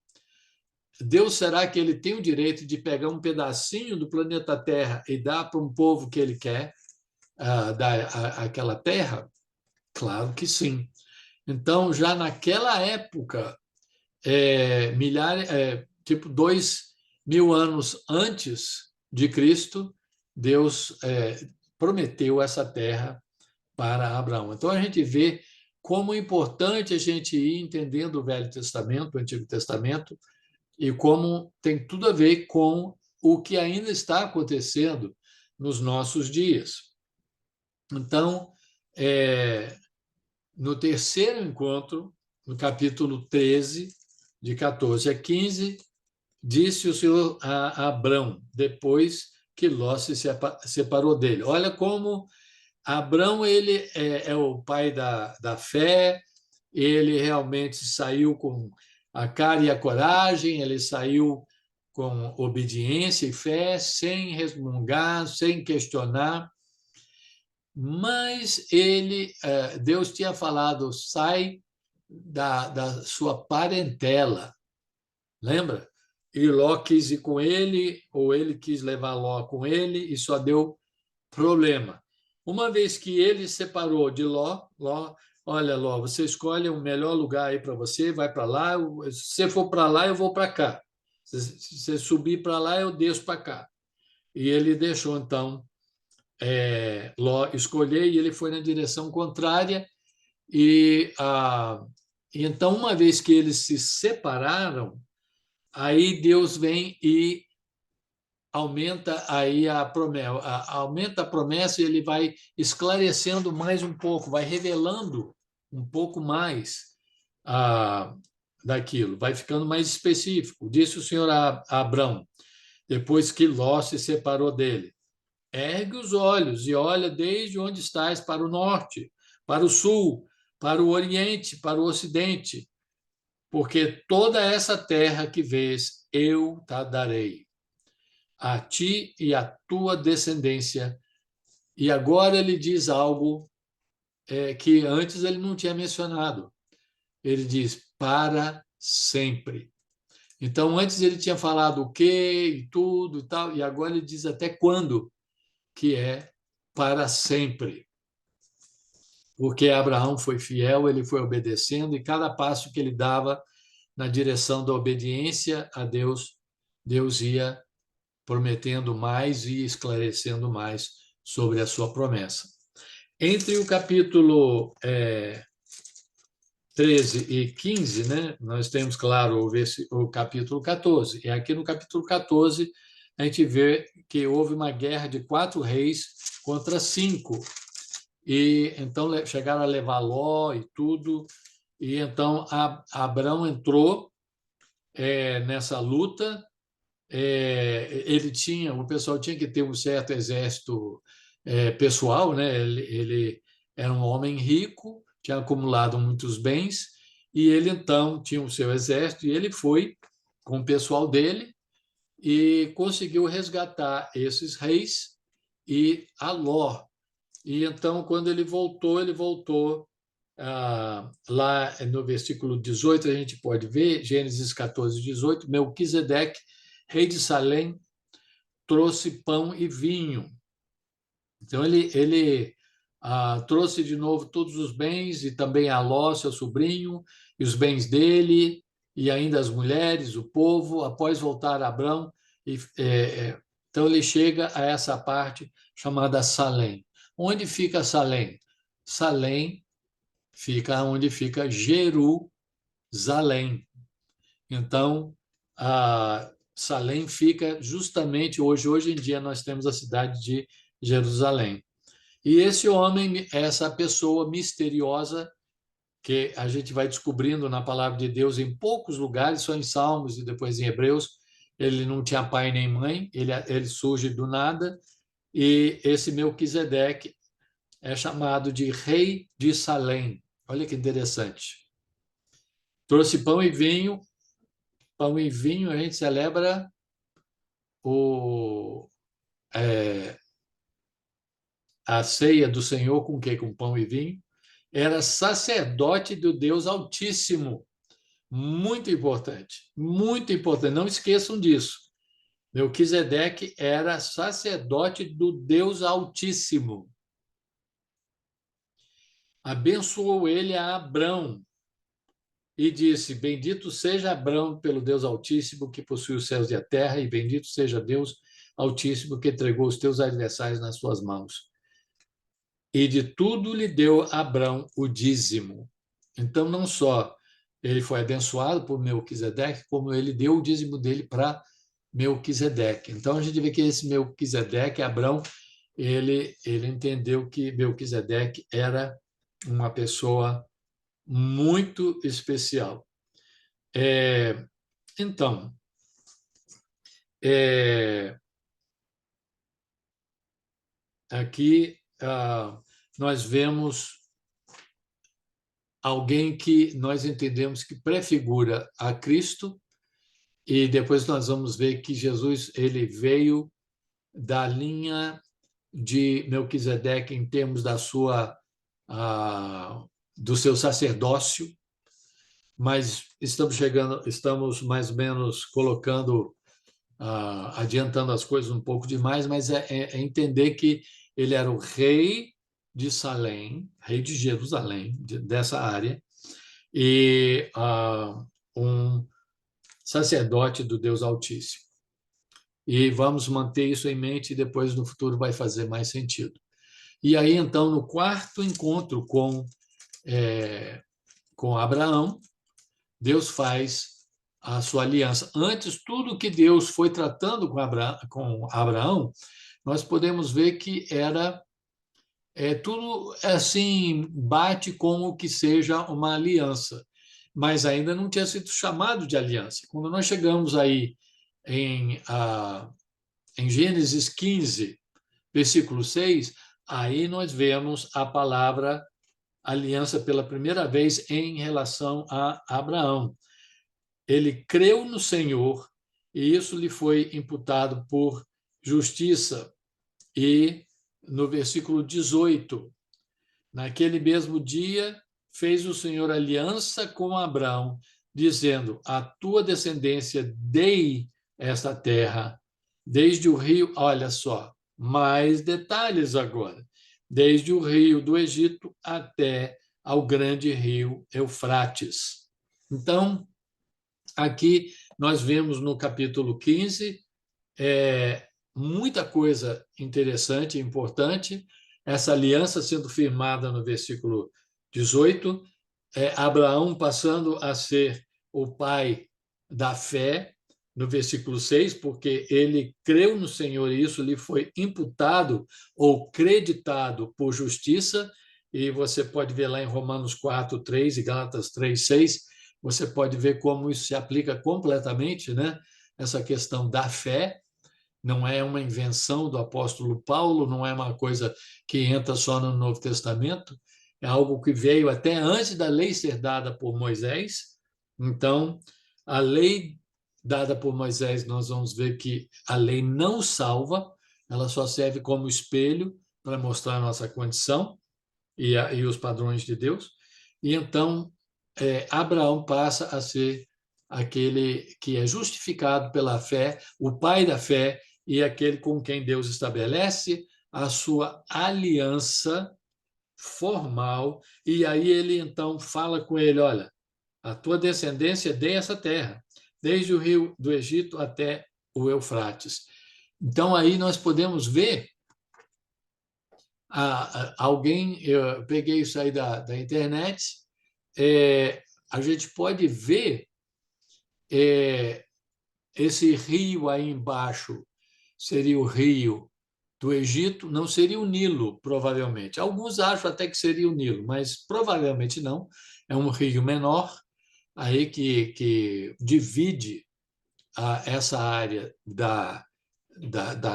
Speaker 1: Deus, será que ele tem o direito de pegar um pedacinho do planeta Terra e dar para um povo que ele quer dar aquela terra? Claro que sim. Então, já naquela época, tipo 2000 anos antes de Cristo, Deus prometeu essa terra para Abraão. Então, a gente vê como é importante a gente ir entendendo o Velho Testamento, o Antigo Testamento, e como tem tudo a ver com o que ainda está acontecendo nos nossos dias. Então, no terceiro encontro, no capítulo 13, de 14 a 15, disse o Senhor a Abrão, depois que Ló se separou dele. Olha como Abrão ele é o pai da fé, ele realmente saiu com a cara e a coragem, ele saiu com obediência e fé, sem resmungar, sem questionar, mas Deus tinha falado, sai da sua parentela, lembra? E Ló quis ir com ele, ou ele quis levar Ló com ele, e só deu problema. Uma vez que ele separou de Ló, olha, Ló, você escolhe o melhor lugar aí para você, vai para lá, se você for para lá, eu vou para cá. Se você subir para lá, eu desço para cá. E ele deixou, então, Ló escolher, e ele foi na direção contrária, e então, uma vez que eles se separaram, aí Deus vem e aumenta aí aumenta a promessa e ele vai esclarecendo mais um pouco, vai revelando um pouco mais daquilo, vai ficando mais específico. Disse o Senhor a Abrão, depois que Ló se separou dele: ergue os olhos e olha desde onde estás para o norte, para o sul, para o oriente, para o ocidente, porque toda essa terra que vês, eu te darei, a ti e à tua descendência. E agora ele diz algo que antes ele não tinha mencionado. Ele diz, para sempre. Então, antes ele tinha falado o quê e tudo e tal, e agora ele diz até quando, que é para sempre. Porque Abraão foi fiel, ele foi obedecendo, e cada passo que ele dava na direção da obediência a Deus, Deus ia prometendo mais e esclarecendo mais sobre a sua promessa. Entre o capítulo 13 e 15, né, nós temos, claro, o capítulo 14. E aqui no capítulo 14, a gente vê que houve uma guerra de 4 reis contra 5. E então chegaram a levar Ló e tudo. E então Abrão entrou nessa luta. O pessoal tinha que ter um certo exército pessoal, né? Ele era um homem rico, tinha acumulado muitos bens, e ele então tinha o seu exército, e ele foi com o pessoal dele e conseguiu resgatar esses reis e a Ló. E então, quando ele voltou lá no versículo 18, a gente pode ver, Gênesis 14, 18, Melquisedeque, rei de Salém, trouxe pão e vinho. Então, ele trouxe de novo todos os bens, e também a Ló, seu sobrinho, e os bens dele, e ainda as mulheres, o povo, após voltar a Abrão. Então, ele chega a essa parte chamada Salém. Onde fica Salém? Salém fica onde fica Jerusalém. Então, Salém fica justamente hoje em dia nós temos a cidade de Jerusalém. E esse homem, essa pessoa misteriosa, que a gente vai descobrindo na palavra de Deus em poucos lugares, só em Salmos e depois em Hebreus, ele não tinha pai nem mãe, ele surge do nada, e esse Melquisedeque é chamado de rei de Salém. Olha que interessante. Trouxe pão e vinho. Pão e vinho a gente celebra a ceia do Senhor com o quê? Com pão e vinho. Era sacerdote do Deus Altíssimo. Muito importante, muito importante. Não esqueçam disso. Melquisedeque era sacerdote do Deus Altíssimo. Abençoou ele a Abrão e disse: bendito seja Abrão pelo Deus Altíssimo que possui os céus e a terra, e bendito seja Deus Altíssimo que entregou os teus adversários nas suas mãos. E de tudo lhe deu Abrão o dízimo. Então, não só ele foi abençoado por Melquisedeque, como ele deu o dízimo dele para Melquisedeque. Então, a gente vê que esse Melquisedeque, Abrão, ele entendeu que Melquisedeque era uma pessoa muito especial. Então, aqui nós vemos alguém que nós entendemos que prefigura a Cristo, e depois nós vamos ver que Jesus ele veio da linha de Melquisedeque em termos da sua do seu sacerdócio, mas estamos mais ou menos colocando, adiantando as coisas um pouco demais, mas é entender que ele era o rei de Salém, rei de Jerusalém, dessa área, e um sacerdote do Deus Altíssimo. E vamos manter isso em mente e depois no futuro vai fazer mais sentido. E aí, então, no quarto encontro com Abraão, Deus faz a sua aliança. Antes, tudo que Deus foi tratando com Abraão, nós podemos ver que era tudo assim, bate com o que seja uma aliança, mas ainda não tinha sido chamado de aliança. Quando nós chegamos aí em Gênesis 15, versículo 6, aí nós vemos a palavra aliança pela primeira vez em relação a Abraão. Ele creu no Senhor e isso lhe foi imputado por justiça. E no versículo 18, naquele mesmo dia fez o Senhor aliança com Abraão, dizendo: a tua descendência dei esta terra, desde o rio, olha só, mais detalhes agora, desde o rio do Egito até ao grande rio Eufrates. Então, aqui nós vemos no capítulo 15 muita coisa interessante e importante, essa aliança sendo firmada no versículo 18, Abraão passando a ser o pai da fé, no versículo 6, porque ele creu no Senhor e isso lhe foi imputado ou creditado por justiça, e você pode ver lá em Romanos 4, 3 e Gálatas 3, 6, você pode ver como isso se aplica completamente, né? Essa questão da fé, não é uma invenção do apóstolo Paulo, não é uma coisa que entra só no Novo Testamento, é algo que veio até antes da lei ser dada por Moisés. Então, a lei dada por Moisés, nós vamos ver que a lei não salva, ela só serve como espelho para mostrar a nossa condição e os padrões de Deus. E então, Abraão passa a ser aquele que é justificado pela fé, o pai da fé, e aquele com quem Deus estabelece a sua aliança formal. E aí ele então fala com ele: olha, a tua descendência dê essa terra, desde o rio do Egito até o Eufrates. Então aí nós podemos ver alguém, eu peguei isso aí da internet, a gente pode ver esse rio aí embaixo, seria o rio do Egito, não seria o Nilo, provavelmente. Alguns acham até que seria o Nilo, mas provavelmente não. É um rio menor aí que divide essa área da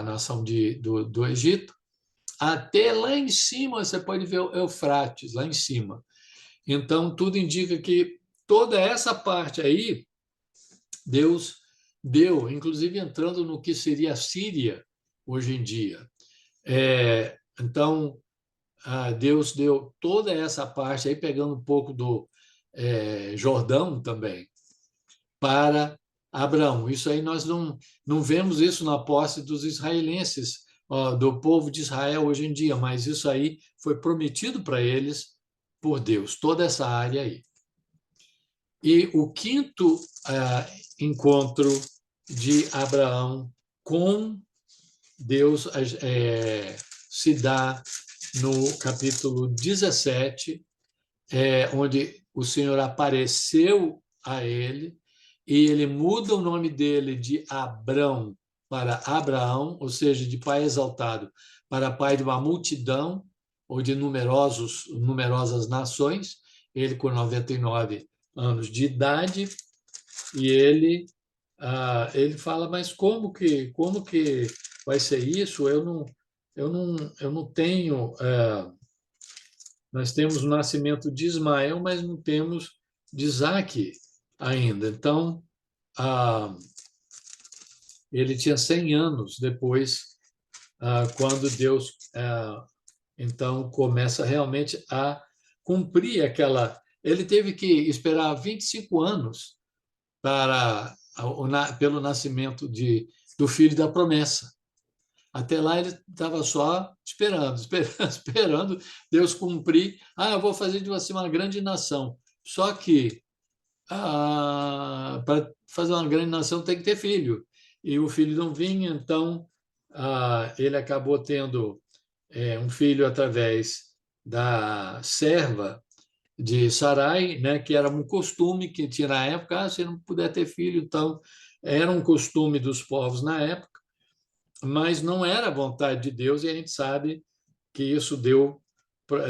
Speaker 1: nação do Egito. Até lá em cima, você pode ver o Eufrates, lá em cima. Então, tudo indica que toda essa parte aí, Deus deu, inclusive entrando no que seria a Síria hoje em dia. Então, Deus deu toda essa parte aí, pegando um pouco do Jordão também, para Abraão. Isso aí nós não vemos isso na posse dos israelenses, do povo de Israel hoje em dia, mas isso aí foi prometido para eles por Deus, toda essa área aí. E o quinto encontro de Abraão com Deus se dá no capítulo 17, onde o Senhor apareceu a ele e ele muda o nome dele de Abrão para Abraão, ou seja, de pai exaltado para pai de uma multidão ou de numerosas nações, ele com 99 anos de idade, e ele fala, mas como que vai ser isso? Eu não tenho. Nós temos o nascimento de Ismael, mas não temos de Isaque ainda. Então, ele tinha 100 anos depois, quando Deus então começa realmente a cumprir aquela. Ele teve que esperar 25 anos pelo nascimento do filho da promessa. Até lá ele estava só esperando Deus cumprir. Eu vou fazer de você uma grande nação. Só que para fazer uma grande nação tem que ter filho. E o filho não vinha, então ele acabou tendo um filho através da serva de Sarai, né, que era um costume que tinha na época, se não puder ter filho, então era um costume dos povos na época, mas não era a vontade de Deus, e a gente sabe que isso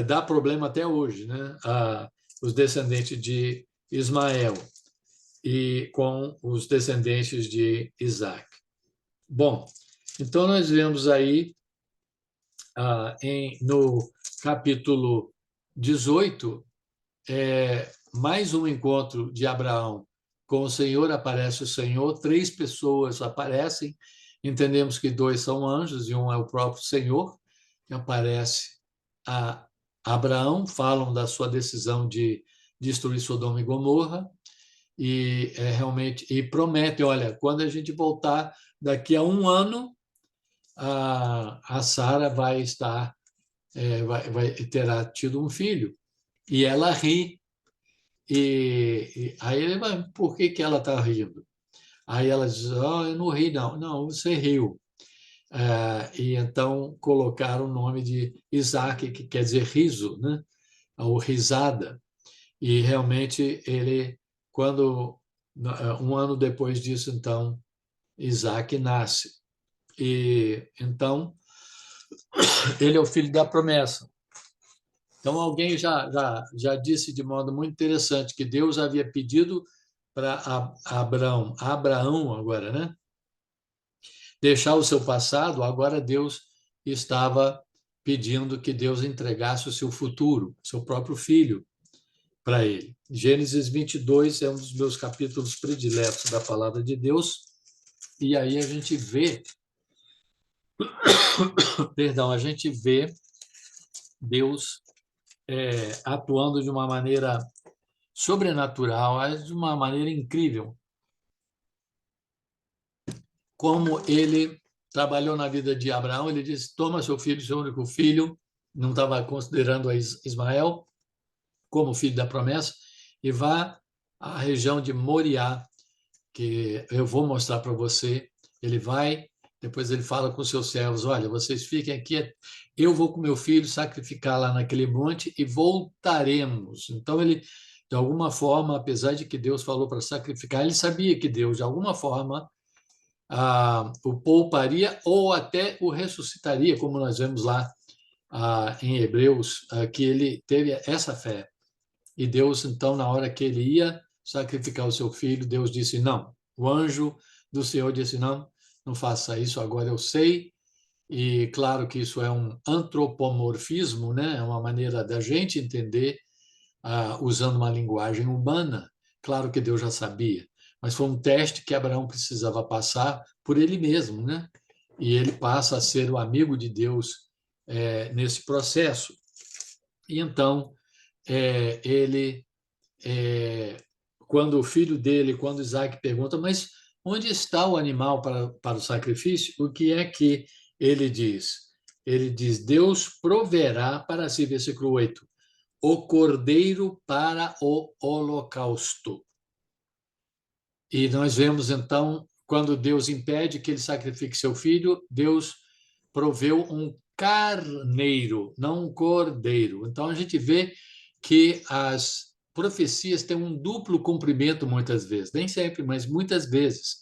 Speaker 1: dá problema até hoje, né? Os descendentes de Ismael e com os descendentes de Isaac. Bom, então nós vemos aí no capítulo 18, mais um encontro de Abraão com o Senhor, aparece o Senhor, 3 pessoas aparecem, entendemos que 2 são anjos e um é o próprio Senhor, que aparece a Abraão, falam da sua decisão de destruir Sodoma e Gomorra, e realmente promete, olha, quando a gente voltar daqui a 1 ano, a Sara vai estar, terá tido um filho. E ela ri. E aí ele vai, por que ela está rindo? Aí ela diz, eu não ri, não. Não, você riu. E então colocaram o nome de Isaac, que quer dizer riso, né? Ou risada. E realmente quando 1 ano depois disso, então, Isaac nasce. E então ele é o filho da promessa. Então, alguém já disse de modo muito interessante que Deus havia pedido para Abraão agora, né? Deixar o seu passado, agora Deus estava pedindo que Deus entregasse o seu futuro, seu próprio filho, para ele. Gênesis 22 é um dos meus capítulos prediletos da palavra de Deus, e aí a gente vê, perdão, a gente vê Deus atuando de uma maneira sobrenatural, de uma maneira incrível, como ele trabalhou na vida de Abraão. Ele disse, toma seu filho, seu único filho, não estava considerando a Ismael como filho da promessa, e vá à região de Moriá, que eu vou mostrar para você. Ele vai, depois ele fala com seus servos, olha, vocês fiquem aqui, eu vou com meu filho sacrificar lá naquele monte e voltaremos. Então ele, de alguma forma, apesar de que Deus falou para sacrificar, ele sabia que Deus, de alguma forma, o pouparia ou até o ressuscitaria, como nós vemos lá em Hebreus, que ele teve essa fé. E Deus, então, na hora que ele ia sacrificar o seu filho, Deus disse não. O anjo do Senhor disse não, não faça isso, agora eu sei. E claro que isso é um antropomorfismo, né? É uma maneira da gente entender, usando uma linguagem humana. Claro que Deus já sabia, mas foi um teste que Abraão precisava passar por ele mesmo, né? E ele passa a ser o amigo de Deus nesse processo. E então, ele, quando o filho dele, quando Isaac pergunta, mas onde está o animal para o sacrifício? O que é que ele diz? Ele diz, Deus proverá para si, versículo 8, o cordeiro para o holocausto. E nós vemos, então, quando Deus impede que ele sacrifique seu filho, Deus proveu um carneiro, não um cordeiro. Então, a gente vê que as profecias têm um duplo cumprimento muitas vezes, nem sempre, mas muitas vezes.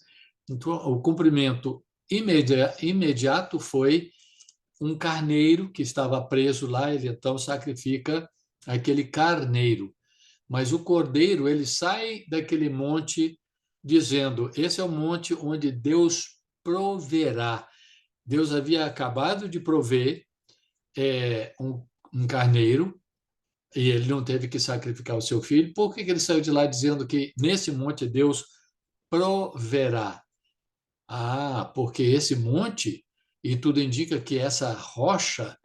Speaker 1: Então, o cumprimento imediato foi um carneiro que estava preso lá, ele então sacrifica aquele carneiro. Mas o cordeiro, ele sai daquele monte dizendo: esse é o monte onde Deus proverá. Deus havia acabado de prover um carneiro, e ele não teve que sacrificar o seu filho. Por que ele saiu de lá dizendo que nesse monte Deus proverá? Ah, porque esse monte, e tudo indica que essa rocha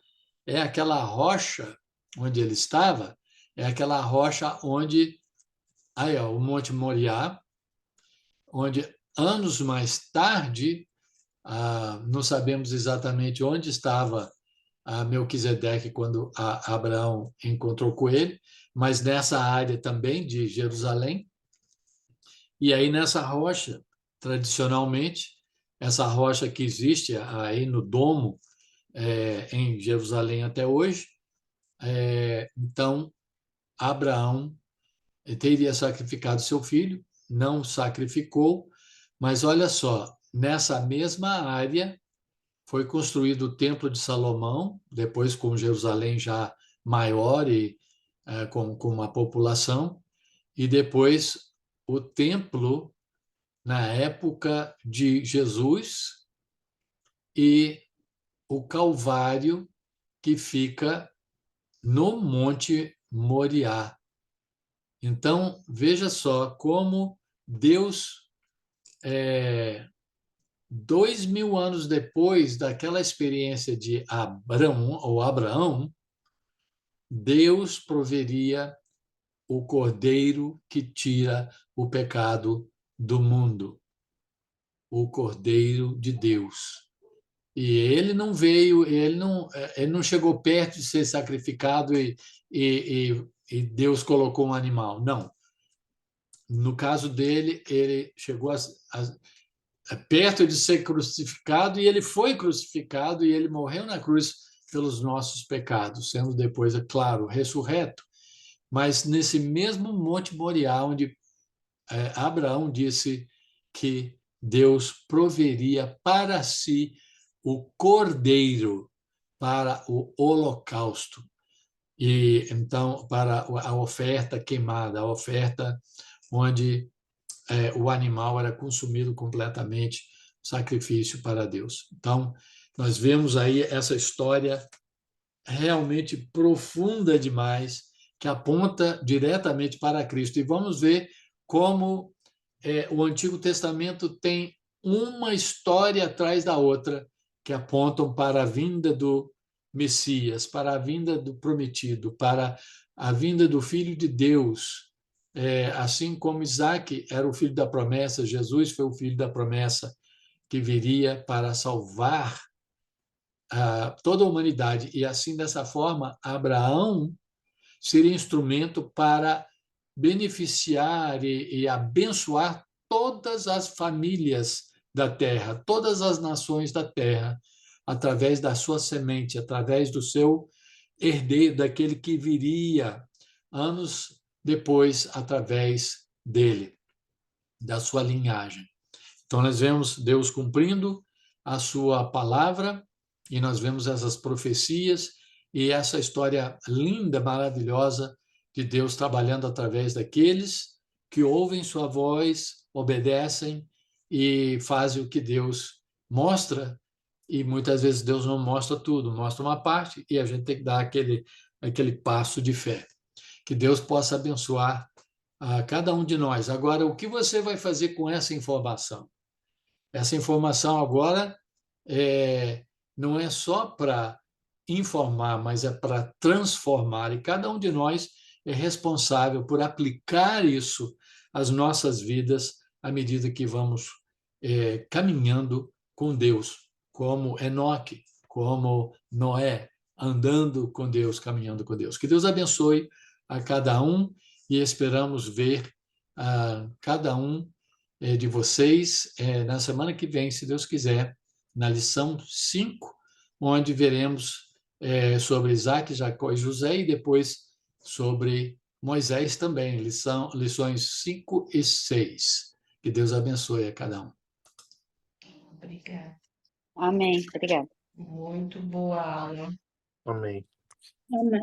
Speaker 1: é aquela rocha onde ele estava, é aquela rocha onde, aí ó, o Monte Moriá, onde anos mais tarde, não sabemos exatamente onde estava Melquisedeque quando Abraão encontrou com ele, mas nessa área também de Jerusalém. E aí nessa rocha, tradicionalmente, essa rocha que existe aí no domo em Jerusalém até hoje, então Abraão teria sacrificado seu filho, não sacrificou, mas olha só, nessa mesma área foi construído o Templo de Salomão, depois com Jerusalém já maior e com uma população, e depois o templo na época de Jesus e o Calvário que fica no Monte Moriá. Então, veja só como Deus, 2000 anos depois daquela experiência de Abraão, Deus proveria o Cordeiro que tira o pecado do mundo, o Cordeiro de Deus. E ele não veio, ele não chegou perto de ser sacrificado e Deus colocou um animal. Não. No caso dele, ele chegou perto de ser crucificado e ele foi crucificado e ele morreu na cruz pelos nossos pecados, sendo depois, é claro, ressurreto. Mas nesse mesmo Monte Moriá, onde Abraão disse que Deus proveria para si o cordeiro para o holocausto. E então, para a oferta queimada, a oferta onde o animal era consumido completamente, sacrifício para Deus. Então, nós vemos aí essa história realmente profunda demais, que aponta diretamente para Cristo. E vamos ver como o Antigo Testamento tem uma história atrás da outra que apontam para a vinda do Messias, para a vinda do prometido, para a vinda do Filho de Deus. Assim como Isaac era o filho da promessa, Jesus foi o filho da promessa que viria para salvar toda a humanidade. E assim, dessa forma, Abraão seria instrumento para beneficiar e abençoar todas as famílias da terra, todas as nações da terra, através da sua semente, através do seu herdeiro, daquele que viria anos depois, através dele, da sua linhagem. Então, nós vemos Deus cumprindo a sua palavra e nós vemos essas profecias e essa história linda, maravilhosa de Deus trabalhando através daqueles que ouvem sua voz, obedecem e fazem o que Deus mostra. E muitas vezes Deus não mostra tudo, mostra uma parte e a gente tem que dar aquele passo de fé. Que Deus possa abençoar a cada um de nós. Agora, o que você vai fazer com essa informação? Essa informação agora não é só para informar, mas é para transformar. E cada um de nós é responsável por aplicar isso às nossas vidas à medida que vamos caminhando com Deus, como Enoque, como Noé, andando com Deus, caminhando com Deus. Que Deus abençoe a cada um e esperamos ver cada um de vocês na semana que vem, se Deus quiser, na lição 5, onde veremos sobre Isaac, Jacó e José, e depois sobre Moisés também, lições 5 e 6. Que Deus abençoe a cada um.
Speaker 2: Obrigada. Amém. Obrigada.
Speaker 3: Muito boa aula.
Speaker 4: Amém.
Speaker 2: Amém.